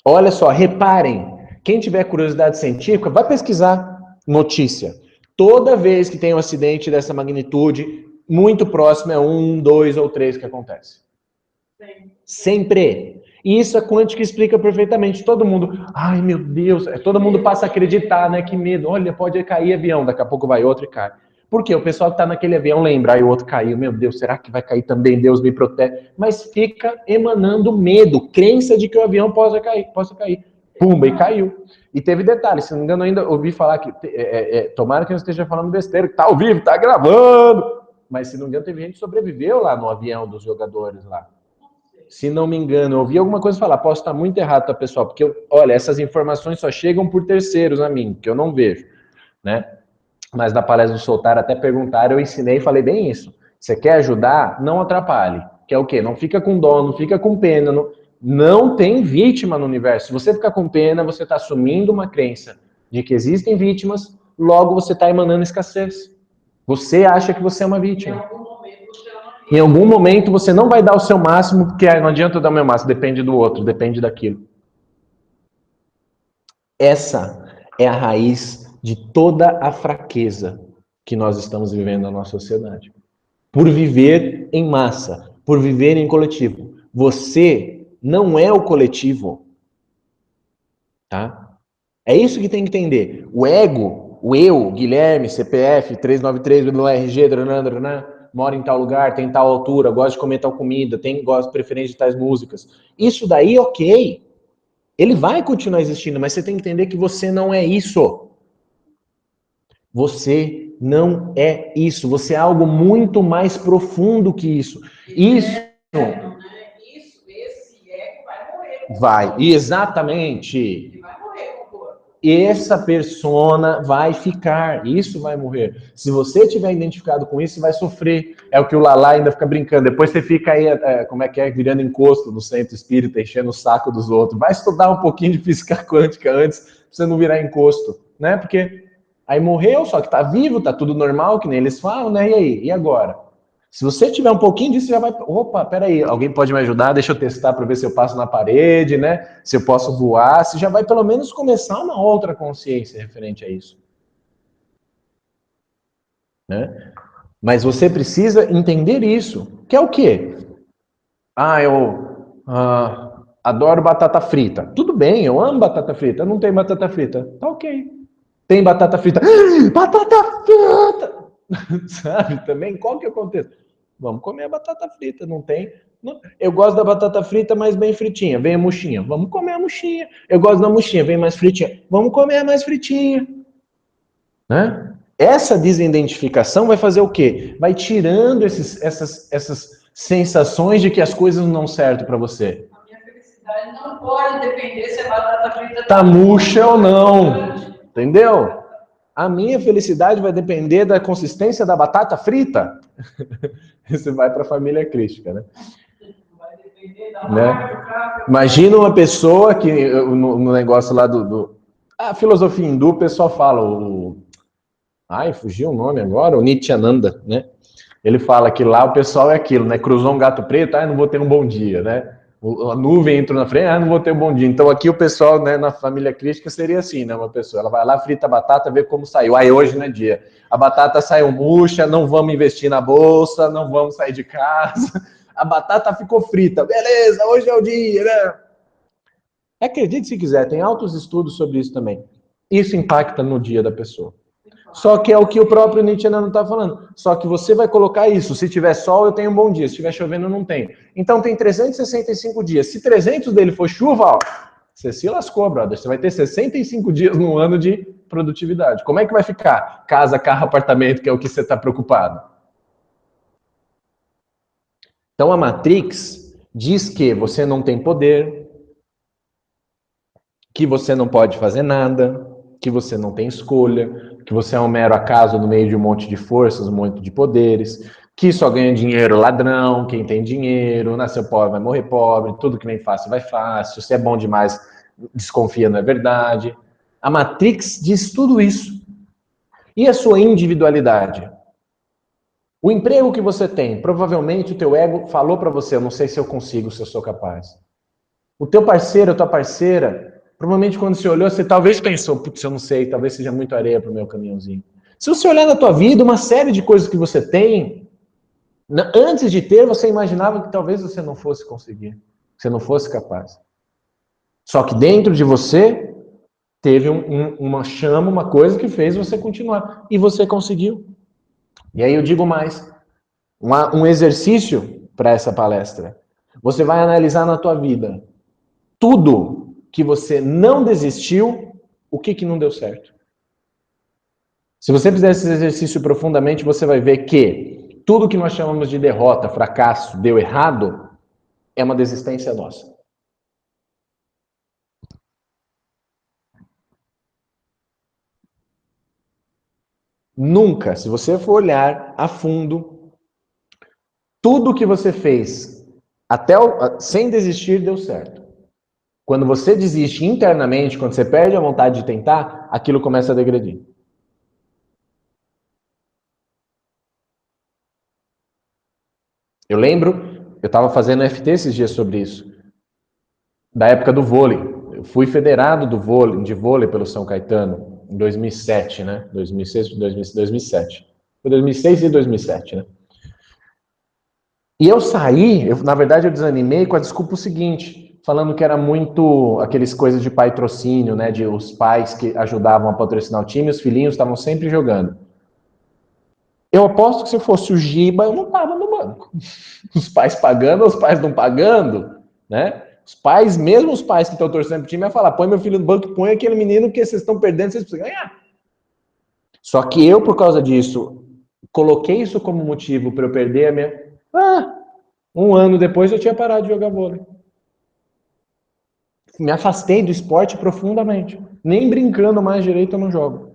Olha só, reparem, quem tiver curiosidade científica, vai pesquisar notícia. Toda vez que tem um acidente dessa magnitude, muito próximo é 1, 2 ou 3 que acontece. Sempre. E isso a quântica explica perfeitamente. Todo mundo, ai meu Deus, todo mundo passa a acreditar, né? Que medo. Olha, pode cair avião, daqui a pouco vai outro e cai. Por quê? O pessoal que está naquele avião lembra, aí o outro caiu, meu Deus, será que vai cair também? Deus me protege. Mas fica emanando medo, crença de que o avião possa cair. Pumba, e caiu. E teve detalhe, se não me engano, ainda ouvi falar que, tomara que eu esteja falando besteira, que tá ao vivo, tá gravando. Mas se não me engano, teve gente que sobreviveu lá no avião dos jogadores lá. Se não me engano, eu ouvi alguma coisa falar, posso estar muito errado, tá, pessoal? Porque, olha, essas informações só chegam por terceiros a mim, que eu não vejo, né? Mas na palestra do Soltar até perguntaram, eu ensinei e falei bem isso. Você quer ajudar? Não atrapalhe. Que é o quê? Não fica com dó, não fica com pena. Não tem vítima no universo. Se você ficar com pena, você está assumindo uma crença de que existem vítimas, logo você está emanando escassez. Você acha que você é uma vítima. Em algum momento você não vai dar o seu máximo, porque não adianta eu dar o meu máximo, depende do outro, depende daquilo. Essa é a raiz de toda a fraqueza que nós estamos vivendo na nossa sociedade. Por viver em massa, por viver em coletivo. Você não é o coletivo. Tá? É isso que tem que entender. O ego, o eu, Guilherme, CPF, 393, RG, mora em tal lugar, tem tal altura, gosta de comer tal comida, gosta de preferência de tais músicas. Isso daí, ok. Ele vai continuar existindo, mas você tem que entender que você não é isso. Você não é isso. Você é algo muito mais profundo que isso. Isso. Esse ego vai morrer. Vai, exatamente. Ele vai morrer com o corpo. Essa persona vai ficar, isso vai morrer. Se você estiver identificado com isso, você vai sofrer. É o que o Lala ainda fica brincando. Depois você fica aí, virando encosto no centro espírita, enchendo o saco dos outros. Vai estudar um pouquinho de física quântica antes, pra você não virar encosto, né? Porque aí morreu, só que tá vivo, tá tudo normal, que nem eles falam, né? E aí? E agora? Se você tiver um pouquinho disso, já vai... Opa, peraí, alguém pode me ajudar? Deixa eu testar para ver se eu passo na parede, né? Se eu posso voar. Você já vai pelo menos começar uma outra consciência referente a isso. Né? Mas você precisa entender isso. Que é o quê? Eu adoro batata frita. Tudo bem, eu amo batata frita. Não tem batata frita. Tá ok. Tem batata frita. Batata frita! Sabe? Também, qual que é o contexto? Vamos comer a batata frita, não tem? Não. Eu gosto da batata frita, mas bem fritinha. Vem a murchinha. Vamos comer a murchinha. Eu gosto da murchinha, vem mais fritinha. Vamos comer a mais fritinha. Né? Essa desidentificação vai fazer o quê? Vai tirando essas sensações de que as coisas não dão certo para você. A minha felicidade não pode depender se a batata frita Tá murcha ou não, entendeu? A minha felicidade vai depender da consistência da batata frita. Você vai para a família crística, né? Vai depender da Né? marca. Imagina uma pessoa que no negócio lá a filosofia hindu, o pessoal fala ai, fugiu o nome agora, o Nityananda, né? Ele fala que lá o pessoal é aquilo, né? Cruzou um gato preto, não vou ter um bom dia, né? A nuvem entrou na frente, não vou ter um bom dia. Então aqui o pessoal, né, na família crítica seria assim, né? Uma pessoa, ela vai lá, frita a batata, vê como saiu. Aí hoje não é dia. A batata saiu murcha, não vamos investir na bolsa, não vamos sair de casa. A batata ficou frita, beleza, hoje é o dia, né? Acredite se quiser, tem altos estudos sobre isso também. Isso impacta no dia da pessoa. Só que é o que o próprio Nietzsche não está falando. Só que você vai colocar isso. Se tiver sol, eu tenho um bom dia. Se tiver chovendo, eu não tenho. Então tem 365 dias. Se 300 dele for chuva, ó, você se lascou, brother. Você vai ter 65 dias no ano de produtividade. Como é que vai ficar? Casa, carro, apartamento, que é o que você está preocupado. Então a Matrix diz que você não tem poder, que você não pode fazer nada, que você não tem escolha, que você é um mero acaso no meio de um monte de forças, um monte de poderes, que só ganha dinheiro ladrão, quem tem dinheiro, nasceu pobre vai morrer pobre, tudo que vem fácil vai fácil, se é bom demais, desconfia, não é verdade. A Matrix diz tudo isso. E a sua individualidade? O emprego que você tem, provavelmente o teu ego falou para você, eu não sei se eu consigo, se eu sou capaz. O teu parceiro, a tua parceira, provavelmente quando você olhou, você talvez pensou, putz, eu não sei, talvez seja muito areia para o meu caminhãozinho. Se você olhar na tua vida, uma série de coisas que você tem, antes de ter, você imaginava que talvez você não fosse conseguir, que você não fosse capaz. Só que dentro de você, teve uma chama, uma coisa que fez você continuar. E você conseguiu. E aí eu digo mais, um exercício para essa palestra. Você vai analisar na tua vida tudo que você não desistiu, o que não deu certo. Se você fizer esse exercício profundamente, você vai ver que tudo que nós chamamos de derrota, fracasso, deu errado, é uma desistência nossa. Nunca, se você for olhar a fundo, tudo que você fez sem desistir deu certo. Quando você desiste internamente, quando você perde a vontade de tentar, aquilo começa a degredir. Eu lembro, eu estava fazendo FT esses dias sobre isso, da época do vôlei. Eu fui federado de vôlei pelo São Caetano em 2007, né? 2007. Foi 2006 e 2007, né? E eu saí, na verdade eu desanimei com a desculpa seguinte, falando que era muito aqueles coisas de patrocínio, né? De os pais que ajudavam a patrocinar o time, os filhinhos estavam sempre jogando. Eu aposto que se fosse o Giba, eu não estava no banco. Os pais pagando, os pais não pagando, né? Os pais, mesmo os pais que estão torcendo pro time, vai falar, põe meu filho no banco, põe aquele menino que vocês estão perdendo, vocês precisam ganhar. Só que eu, por causa disso, coloquei isso como motivo para eu perder a minha... um ano depois eu tinha parado de jogar vôlei. Me afastei do esporte profundamente. Nem brincando mais direito eu não jogo.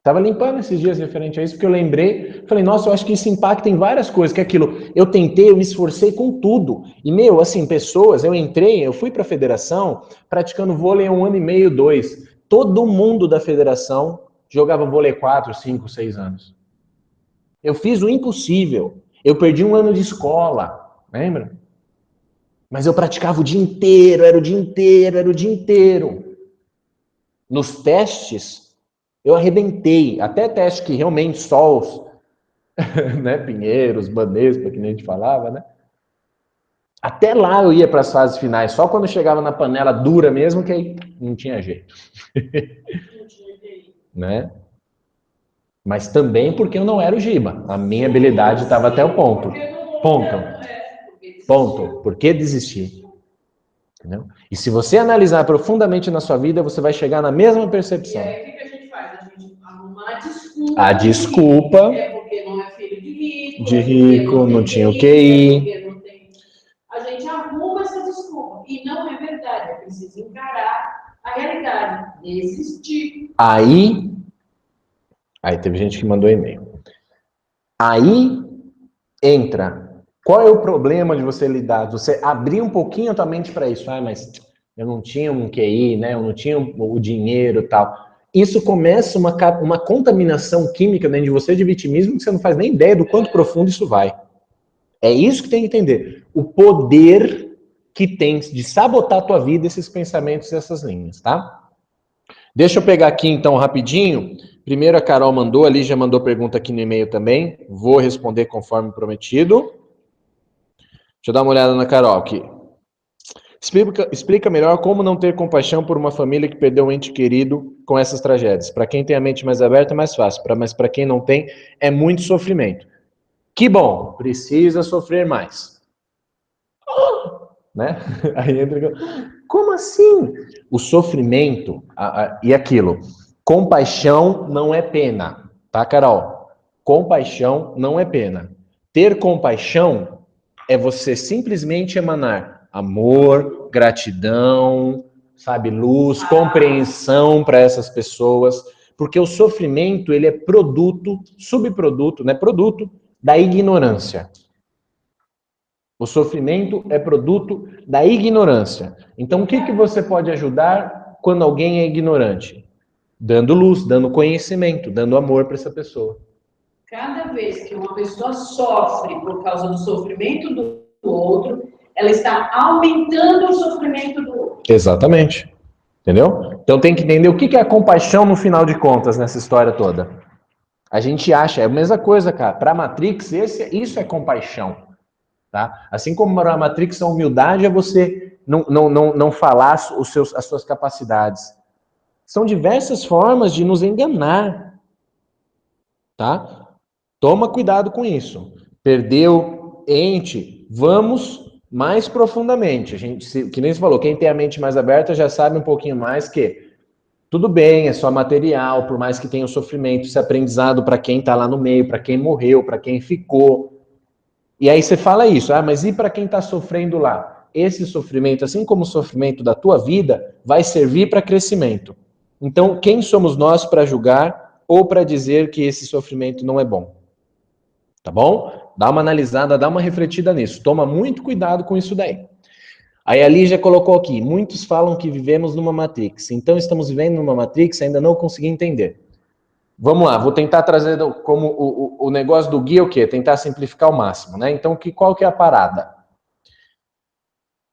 Tava limpando esses dias referente a isso, porque eu lembrei, falei, nossa, eu acho que isso impacta em várias coisas, que é aquilo, eu tentei, eu me esforcei com tudo, e assim, pessoas, eu fui pra federação, praticando vôlei há 1 ano e meio, 2, todo mundo da federação jogava vôlei 4, 5, 6 anos. Eu fiz o impossível, eu perdi 1 ano de escola, lembra? Mas eu praticava o dia inteiro, era o dia inteiro. Nos testes, eu arrebentei, até teste que realmente só os, né, Pinheiros, Banespa, que nem a gente falava, né? Até lá eu ia para as fases finais, só quando chegava na panela dura mesmo, que aí não tinha jeito. Né? Mas também porque eu não era o Giba, a minha habilidade estava até o ponto. Ponto. Por que desistir? Entendeu? E se você analisar profundamente na sua vida, você vai chegar na mesma percepção. E aí, o que a gente faz? A gente arruma a desculpa. A desculpa. É porque não é filho de de rico, não tinha o QI. A gente arruma essa desculpa. E não é verdade. É preciso encarar a realidade. Existir. Aí teve gente que mandou e-mail. Aí entra. Qual é o problema de você lidar? Você abrir um pouquinho a tua mente para isso. Mas eu não tinha um QI, né? Eu não tinha o dinheiro e tal. Isso começa uma contaminação química dentro de você de vitimismo que você não faz nem ideia do quanto profundo isso vai. É isso que tem que entender. O poder que tem de sabotar a tua vida, esses pensamentos e essas linhas, tá? Deixa eu pegar aqui então rapidinho. Primeiro a Carol mandou, a Lígia mandou pergunta aqui no e-mail também. Vou responder conforme prometido. Deixa eu dar uma olhada na Carol aqui. Explica melhor como não ter compaixão por uma família que perdeu um ente querido com essas tragédias. Para quem tem a mente mais aberta é mais fácil, mas para quem não tem é muito sofrimento. Que bom, precisa sofrer mais. Né? Aí entra... Como assim? O sofrimento e aquilo. Compaixão não é pena, tá, Carol? Compaixão não é pena. Ter compaixão é você simplesmente emanar amor, gratidão, sabe, luz, compreensão para essas pessoas, porque o sofrimento ele é produto, subproduto, né, produto da ignorância. O sofrimento é produto da ignorância. Então, o que você pode ajudar quando alguém é ignorante? Dando luz, dando conhecimento, dando amor para essa pessoa. Cada vez que uma pessoa sofre por causa do sofrimento do outro, ela está aumentando o sofrimento do outro. Exatamente. Entendeu? Então tem que entender o que é a compaixão no final de contas nessa história toda. A gente acha, é a mesma coisa, cara. Para a Matrix, isso é compaixão. Tá? Assim como para a Matrix, a humildade é você não falar as suas capacidades. São diversas formas de nos enganar. Tá? Toma cuidado com isso. Perdeu ente, vamos mais profundamente. A gente, que nem você falou, quem tem a mente mais aberta já sabe um pouquinho mais que tudo bem, é só material, por mais que tenha o sofrimento, esse aprendizado para quem está lá no meio, para quem morreu, para quem ficou. E aí você fala isso, mas e para quem está sofrendo lá? Esse sofrimento, assim como o sofrimento da tua vida, vai servir para crescimento. Então, quem somos nós para julgar ou para dizer que esse sofrimento não é bom? Tá bom? Dá uma analisada, dá uma refletida nisso. Toma muito cuidado com isso daí. Aí a Lígia colocou aqui, muitos falam que vivemos numa Matrix. Então, estamos vivendo numa Matrix, ainda não consegui entender. Vamos lá, vou tentar trazer como o negócio do guia o quê? Tentar simplificar ao máximo, né? Então, qual que é a parada?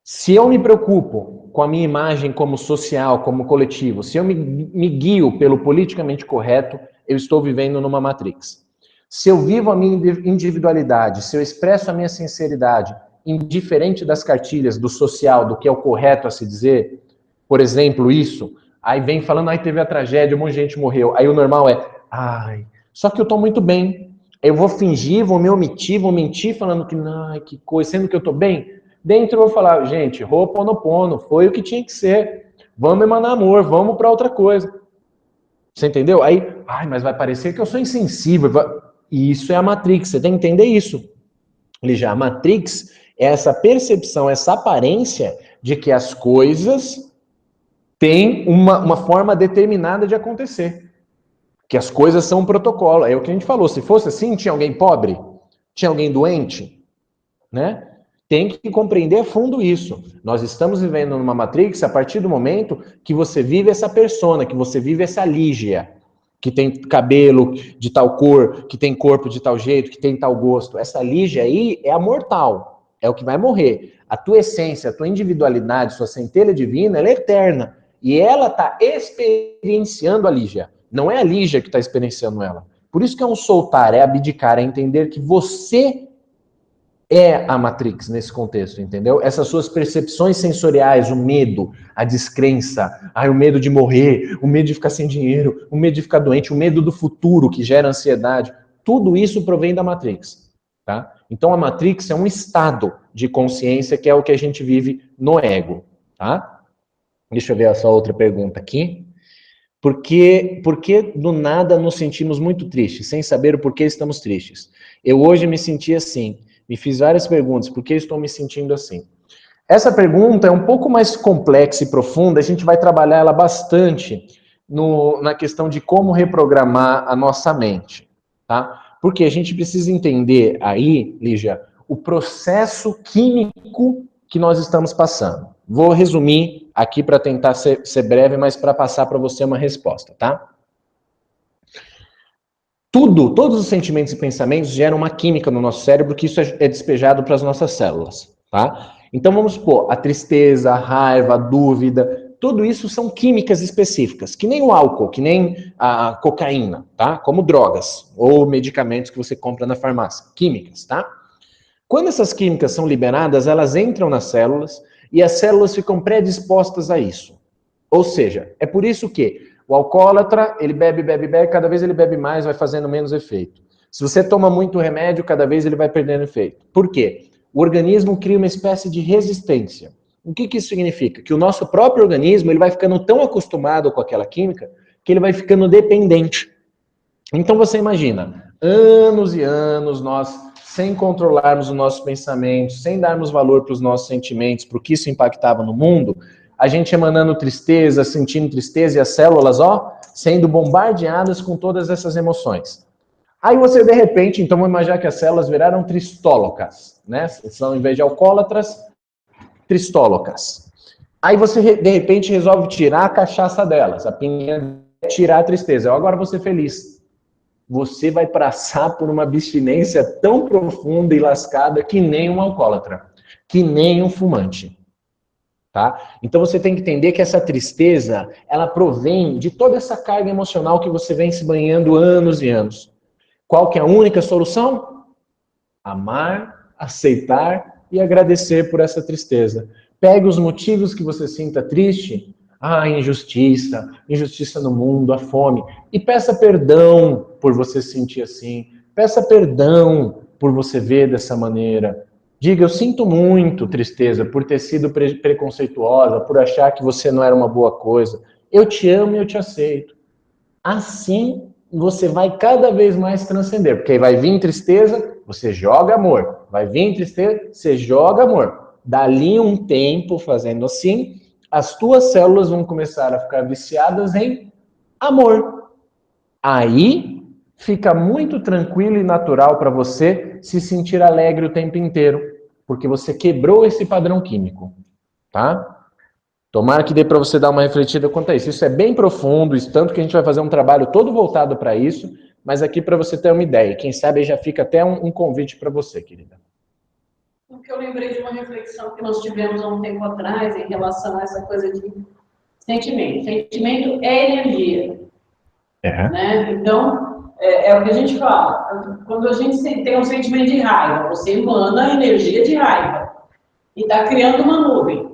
Se eu me preocupo com a minha imagem como social, como coletivo, se eu me guio pelo politicamente correto, eu estou vivendo numa Matrix. Se eu vivo a minha individualidade, se eu expresso a minha sinceridade, indiferente das cartilhas do social, do que é o correto a se dizer, por exemplo, isso, aí vem falando, teve a tragédia, um monte de gente morreu, aí o normal é, só que eu tô muito bem, eu vou fingir, vou me omitir, vou mentir falando que, que coisa, sendo que eu tô bem, dentro eu vou falar, gente, Ho'oponopono, foi o que tinha que ser, vamos emanar amor, vamos para outra coisa. Você entendeu? Aí, mas vai parecer que eu sou insensível. Isso é a Matrix, você tem que entender isso. A Matrix é essa percepção, essa aparência de que as coisas têm uma forma determinada de acontecer. Que as coisas são um protocolo. É o que a gente falou, se fosse assim, tinha alguém pobre? Tinha alguém doente? Né? Tem que compreender a fundo isso. Nós estamos vivendo numa Matrix a partir do momento que você vive essa persona, que você vive essa Lígia, que tem cabelo de tal cor, que tem corpo de tal jeito, que tem tal gosto. Essa Lígia aí é a mortal, é o que vai morrer. A tua essência, a tua individualidade, sua centelha divina, ela é eterna. E ela está experienciando a Lígia. Não é a Lígia que está experienciando ela. Por isso que é um soltar, é abdicar, é entender que você é a Matrix nesse contexto, entendeu? Essas suas percepções sensoriais, o medo, a descrença, o medo de morrer, o medo de ficar sem dinheiro, o medo de ficar doente, o medo do futuro que gera ansiedade, tudo isso provém da Matrix, tá? Então a Matrix é um estado de consciência que é o que a gente vive no ego, tá? Deixa eu ver essa outra pergunta aqui. Porque do nada nos sentimos muito tristes, sem saber o porquê estamos tristes. Eu hoje me senti assim, me fiz várias perguntas, por que estou me sentindo assim? Essa pergunta é um pouco mais complexa e profunda, a gente vai trabalhar ela bastante na questão de como reprogramar a nossa mente, tá? Porque a gente precisa entender aí, Lígia, o processo químico que nós estamos passando. Vou resumir aqui para tentar ser breve, mas para passar para você uma resposta, tá? Todos os sentimentos e pensamentos geram uma química no nosso cérebro que isso é despejado para as nossas células, tá? Então vamos supor, a tristeza, a raiva, a dúvida, tudo isso são químicas específicas, que nem o álcool, que nem a cocaína, tá? Como drogas ou medicamentos que você compra na farmácia, químicas, tá? Quando essas químicas são liberadas, elas entram nas células e as células ficam predispostas a isso. Ou seja, é por isso que o alcoólatra, ele bebe, cada vez ele bebe mais, vai fazendo menos efeito. Se você toma muito remédio, cada vez ele vai perdendo efeito. Por quê? O organismo cria uma espécie de resistência. O que isso significa? Que o nosso próprio organismo ele vai ficando tão acostumado com aquela química que ele vai ficando dependente. Então você imagina, anos e anos nós, sem controlarmos os nossos pensamentos, sem darmos valor para os nossos sentimentos, para o que isso impactava no mundo, a gente emanando tristeza, sentindo tristeza e as células, ó, sendo bombardeadas com todas essas emoções. Aí você, de repente, então vamos imaginar que as células viraram tristólogas, né? São, em vez de alcoólatras, tristólogas. Aí você, de repente, resolve tirar a cachaça delas, a pinga, tirar a tristeza. Agora vou ser feliz. Você vai passar por uma abstinência tão profunda e lascada que nem um alcoólatra, que nem um fumante. Tá? Então você tem que entender que essa tristeza, ela provém de toda essa carga emocional que você vem se banhando anos e anos. Qual que é a única solução? Amar, aceitar e agradecer por essa tristeza. Pegue os motivos que você sinta triste, injustiça, injustiça no mundo, a fome, e peça perdão por você sentir assim. Peça perdão por você ver dessa maneira. Diga, eu sinto muito tristeza por ter sido preconceituosa, por achar que você não era uma boa coisa. Eu te amo e eu te aceito. Assim, você vai cada vez mais transcender, porque aí vai vir tristeza, você joga amor. Vai vir tristeza, você joga amor. Dali um tempo fazendo assim, as tuas células vão começar a ficar viciadas em amor. Aí fica muito tranquilo e natural para você se sentir alegre o tempo inteiro, porque você quebrou esse padrão químico, tá? Tomara que dê para você dar uma refletida quanto a isso. Isso é bem profundo, isso tanto que a gente vai fazer um trabalho todo voltado para isso, mas aqui para você ter uma ideia. Quem sabe já fica até um convite para você, querida. Porque eu lembrei de uma reflexão que nós tivemos há um tempo atrás em relação a essa coisa de sentimento. Sentimento é energia. Né? Então, é o que a gente fala. Quando a gente tem um sentimento de raiva, você emana energia de raiva e está criando uma nuvem.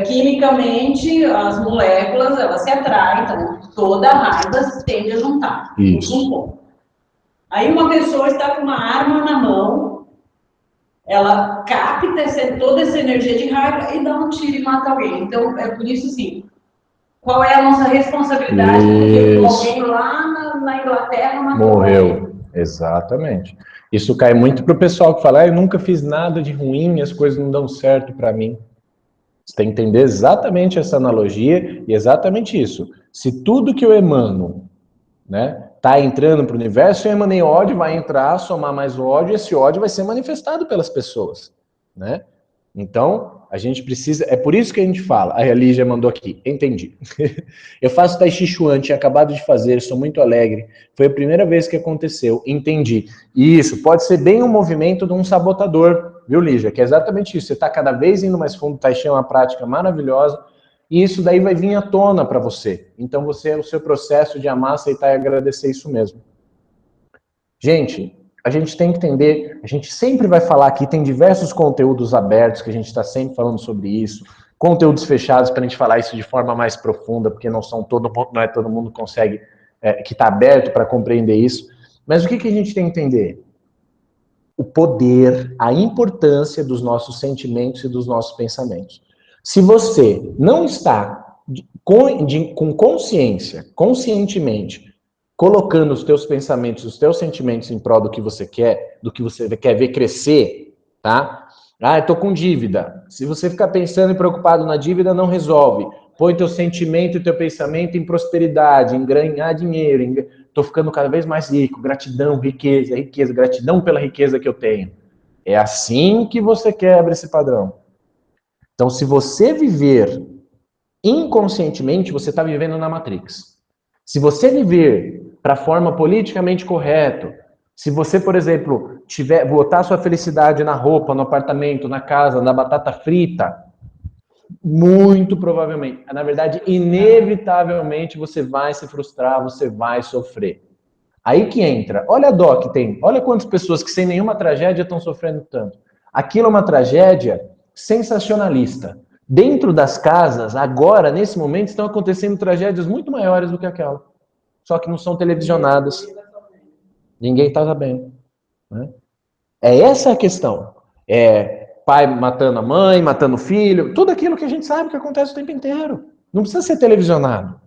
Quimicamente, as moléculas, elas se atraem, então toda a raiva tende a juntar. Isso. Aí uma pessoa está com uma arma na mão, ela capta toda essa energia de raiva e dá um tiro e mata alguém. Então, é por isso, assim, qual é a nossa responsabilidade? Porque alguém lá na Inglaterra morreu. Exatamente. Isso cai muito pro pessoal que fala, eu nunca fiz nada de ruim, as coisas não dão certo para mim. Você tem que entender exatamente essa analogia e exatamente isso. Se tudo que eu emano, né, tá entrando para o universo, eu emanei ódio, vai entrar, somar mais ódio, e esse ódio vai ser manifestado pelas pessoas, né? Então, a gente precisa, é por isso que a gente fala, a Lígia mandou aqui, entendi. Eu faço Tai Chi Chuan, tinha acabado de fazer, sou muito alegre, foi a primeira vez que aconteceu, entendi. E isso pode ser bem um movimento de um sabotador, viu, Lígia? Que é exatamente isso, você está cada vez indo mais fundo, Tai Chi é uma prática maravilhosa, e isso daí vai vir à tona para você. Então, o seu processo de amar, aceitar e agradecer isso mesmo. Gente, a gente tem que entender, a gente sempre vai falar aqui, tem diversos conteúdos abertos que a gente está sempre falando sobre isso, conteúdos fechados para a gente falar isso de forma mais profunda, porque não é todo mundo consegue, que está aberto para compreender isso. Mas o que a gente tem que entender? O poder, a importância dos nossos sentimentos e dos nossos pensamentos. Se você não está com consciência, conscientemente, colocando os teus pensamentos, os teus sentimentos em prol do que você quer ver crescer, tá? Ah, eu tô com dívida. Se você ficar pensando e preocupado na dívida, não resolve. Põe teu sentimento e teu pensamento em prosperidade, em ganhar dinheiro, tô ficando cada vez mais rico, gratidão, riqueza, riqueza, gratidão pela riqueza que eu tenho. É assim que você quebra esse padrão. Então, se você viver inconscientemente, você está vivendo na Matrix. Se você viver para a forma politicamente correta, se você, por exemplo, botar sua felicidade na roupa, no apartamento, na casa, na batata frita, muito provavelmente, na verdade, inevitavelmente, você vai se frustrar, você vai sofrer. Aí que entra, olha a dó que tem, olha quantas pessoas que sem nenhuma tragédia estão sofrendo tanto. Aquilo é uma tragédia sensacionalista. Dentro das casas, agora, nesse momento, estão acontecendo tragédias muito maiores do que aquela. Só que não são televisionadas. Ninguém está sabendo. Né? É essa a questão. É pai matando a mãe, matando o filho, tudo aquilo que a gente sabe que acontece o tempo inteiro. Não precisa ser televisionado.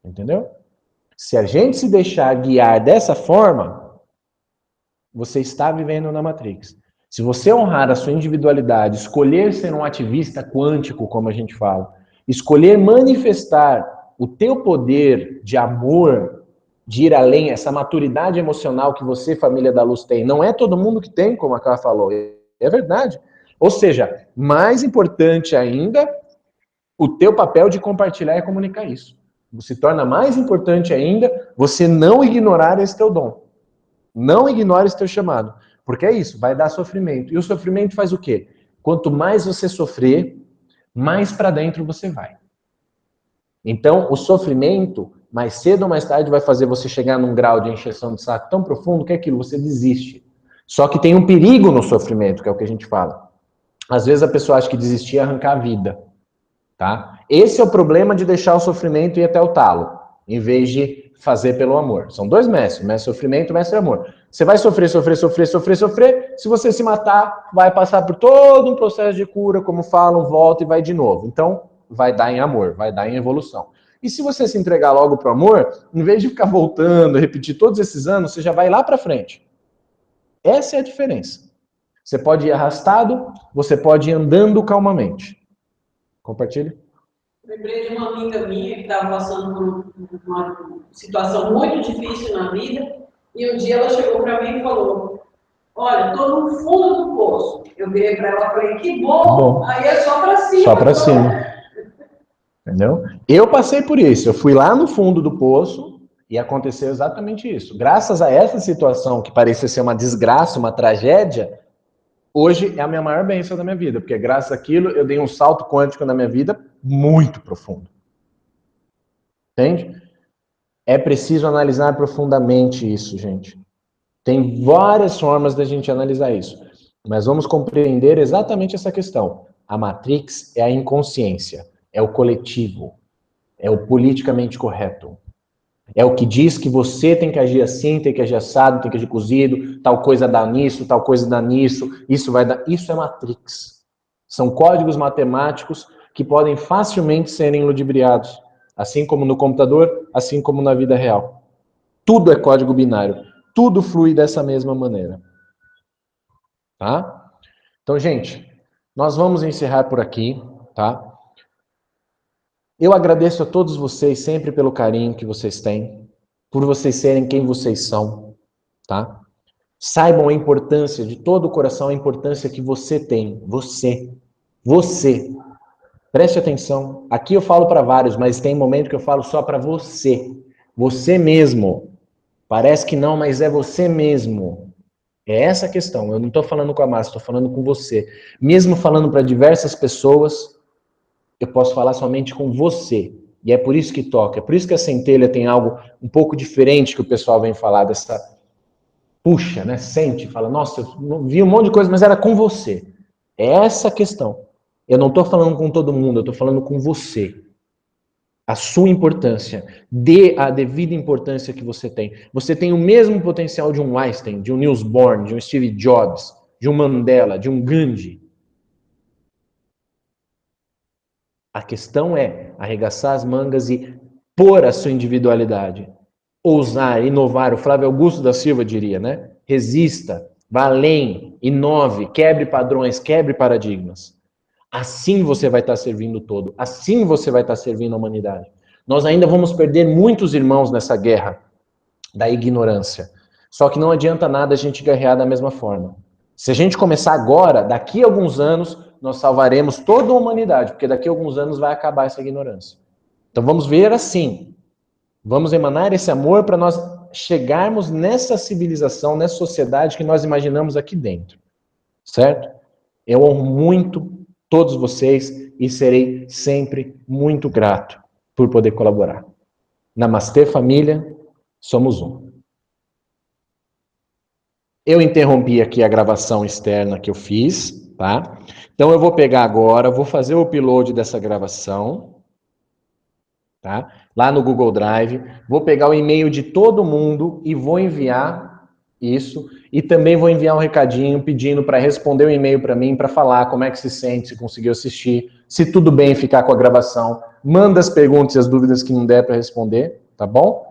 Entendeu? Se a gente se deixar guiar dessa forma, você está vivendo na Matrix. Se você honrar a sua individualidade, escolher ser um ativista quântico, como a gente fala, escolher manifestar o teu poder de amor, de ir além, essa maturidade emocional que você, família da luz, tem. Não é todo mundo que tem, como a Carla falou. É verdade. Ou seja, mais importante ainda, o teu papel de compartilhar e comunicar isso. Se torna mais importante ainda você não ignorar esse teu dom. Não ignore esse teu chamado. Porque é isso, vai dar sofrimento. E o sofrimento faz o quê? Quanto mais você sofrer, mais para dentro você vai. Então, o sofrimento, mais cedo ou mais tarde, vai fazer você chegar num grau de encheção de saco tão profundo que é aquilo, você desiste. Só que tem um perigo no sofrimento, que é o que a gente fala. Às vezes a pessoa acha que desistir é arrancar a vida. Tá? Esse é o problema de deixar o sofrimento ir até o talo, em vez de fazer pelo amor. São dois mestres, mestre sofrimento e mestre amor. Você vai sofrer, sofrer, sofrer, sofrer, sofrer. Se você se matar, vai passar por todo um processo de cura, como falam, volta e vai de novo. Então, vai dar em amor, vai dar em evolução. E se você se entregar logo pro amor, em vez de ficar voltando, repetir todos esses anos, você já vai lá para frente. Essa é a diferença. Você pode ir arrastado, você pode ir andando calmamente. Compartilhe. Lembrei de uma amiga minha que estava passando por uma situação muito difícil na vida, e um dia ela chegou para mim e falou: olha, estou no fundo do poço. Eu virei para ela e falei: que bom, aí é só para cima. Só para cima. Entendeu? Eu passei por isso, eu fui lá no fundo do poço e aconteceu exatamente isso. Graças a essa situação que parecia ser uma desgraça, uma tragédia, hoje é a minha maior bênção da minha vida, porque graças àquilo eu dei um salto quântico na minha vida muito profundo. Entende? É preciso analisar profundamente isso, gente. Tem várias formas da gente analisar isso, mas vamos compreender exatamente essa questão. A Matrix é a inconsciência, é o coletivo, é o politicamente correto. É o que diz que você tem que agir assim, tem que agir assado, tem que agir cozido, tal coisa dá nisso, tal coisa dá nisso, isso vai dar... Isso é Matrix. São códigos matemáticos que podem facilmente serem ludibriados, assim como no computador, assim como na vida real. Tudo é código binário. Tudo flui dessa mesma maneira. Tá? Então, gente, nós vamos encerrar por aqui, tá? Eu agradeço a todos vocês sempre pelo carinho que vocês têm, por vocês serem quem vocês são, tá? Saibam a importância de todo o coração, a importância que você tem, você. Preste atenção. Aqui eu falo para vários, mas tem momento que eu falo só para você. Você mesmo. Parece que não, mas é você mesmo. É essa a questão. Eu não estou falando com a massa, estou falando com você. Mesmo falando para diversas pessoas, eu posso falar somente com você. E é por isso que toca. É por isso que a centelha tem algo um pouco diferente que o pessoal vem falar dessa... Puxa, né? Sente, fala, nossa, eu vi um monte de coisa, mas era com você. É essa a questão. Eu não estou falando com todo mundo, eu estou falando com você. A sua importância. Dê a devida importância que você tem. Você tem o mesmo potencial de um Einstein, de um Niels Bohr, de um Steve Jobs, de um Mandela, de um Gandhi. A questão é arregaçar as mangas e pôr a sua individualidade. Ousar, inovar. O Flávio Augusto da Silva diria, né? Resista, vá além, inove, quebre padrões, quebre paradigmas. Assim você vai estar servindo o todo. Assim você vai estar servindo a humanidade. Nós ainda vamos perder muitos irmãos nessa guerra da ignorância. Só que não adianta nada a gente guerrear da mesma forma. Se a gente começar agora, daqui a alguns anos, nós salvaremos toda a humanidade, porque daqui a alguns anos vai acabar essa ignorância. Então vamos ver assim. Vamos emanar esse amor para nós chegarmos nessa civilização, nessa sociedade que nós imaginamos aqui dentro. Certo? Eu honro muito todos vocês e serei sempre muito grato por poder colaborar. Namastê, família. Somos um. Eu interrompi aqui a gravação externa que eu fiz, tá? Então eu vou pegar agora, vou fazer o upload dessa gravação, tá? Lá no Google Drive, vou pegar o e-mail de todo mundo e vou enviar isso, e também vou enviar um recadinho pedindo para responder o e-mail para mim, para falar como é que se sente, se conseguiu assistir, se tudo bem ficar com a gravação, manda as perguntas e as dúvidas que não der para responder, tá bom?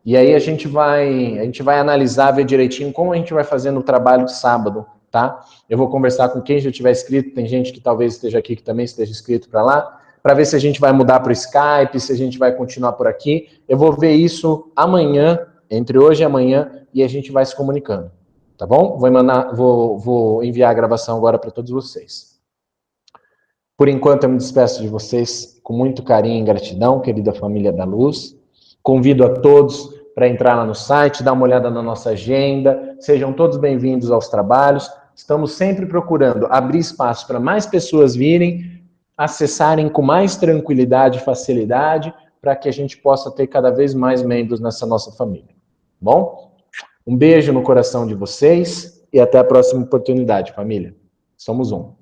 E aí a gente vai analisar, ver direitinho como a gente vai fazer no trabalho de sábado, tá? Eu vou conversar com quem já tiver inscrito, tem gente que talvez esteja aqui que também esteja inscrito para lá, para ver se a gente vai mudar para o Skype, se a gente vai continuar por aqui. Eu vou ver isso amanhã, entre hoje e amanhã, e a gente vai se comunicando, tá bom? Vou enviar a gravação agora para todos vocês. Por enquanto eu me despeço de vocês com muito carinho e gratidão, querida família da luz. Convido a todos para entrar lá no site, dar uma olhada na nossa agenda. Sejam todos bem-vindos aos trabalhos. Estamos sempre procurando abrir espaço para mais pessoas virem, acessarem com mais tranquilidade e facilidade, para que a gente possa ter cada vez mais membros nessa nossa família. Bom? Um beijo no coração de vocês e até a próxima oportunidade, família. Somos um.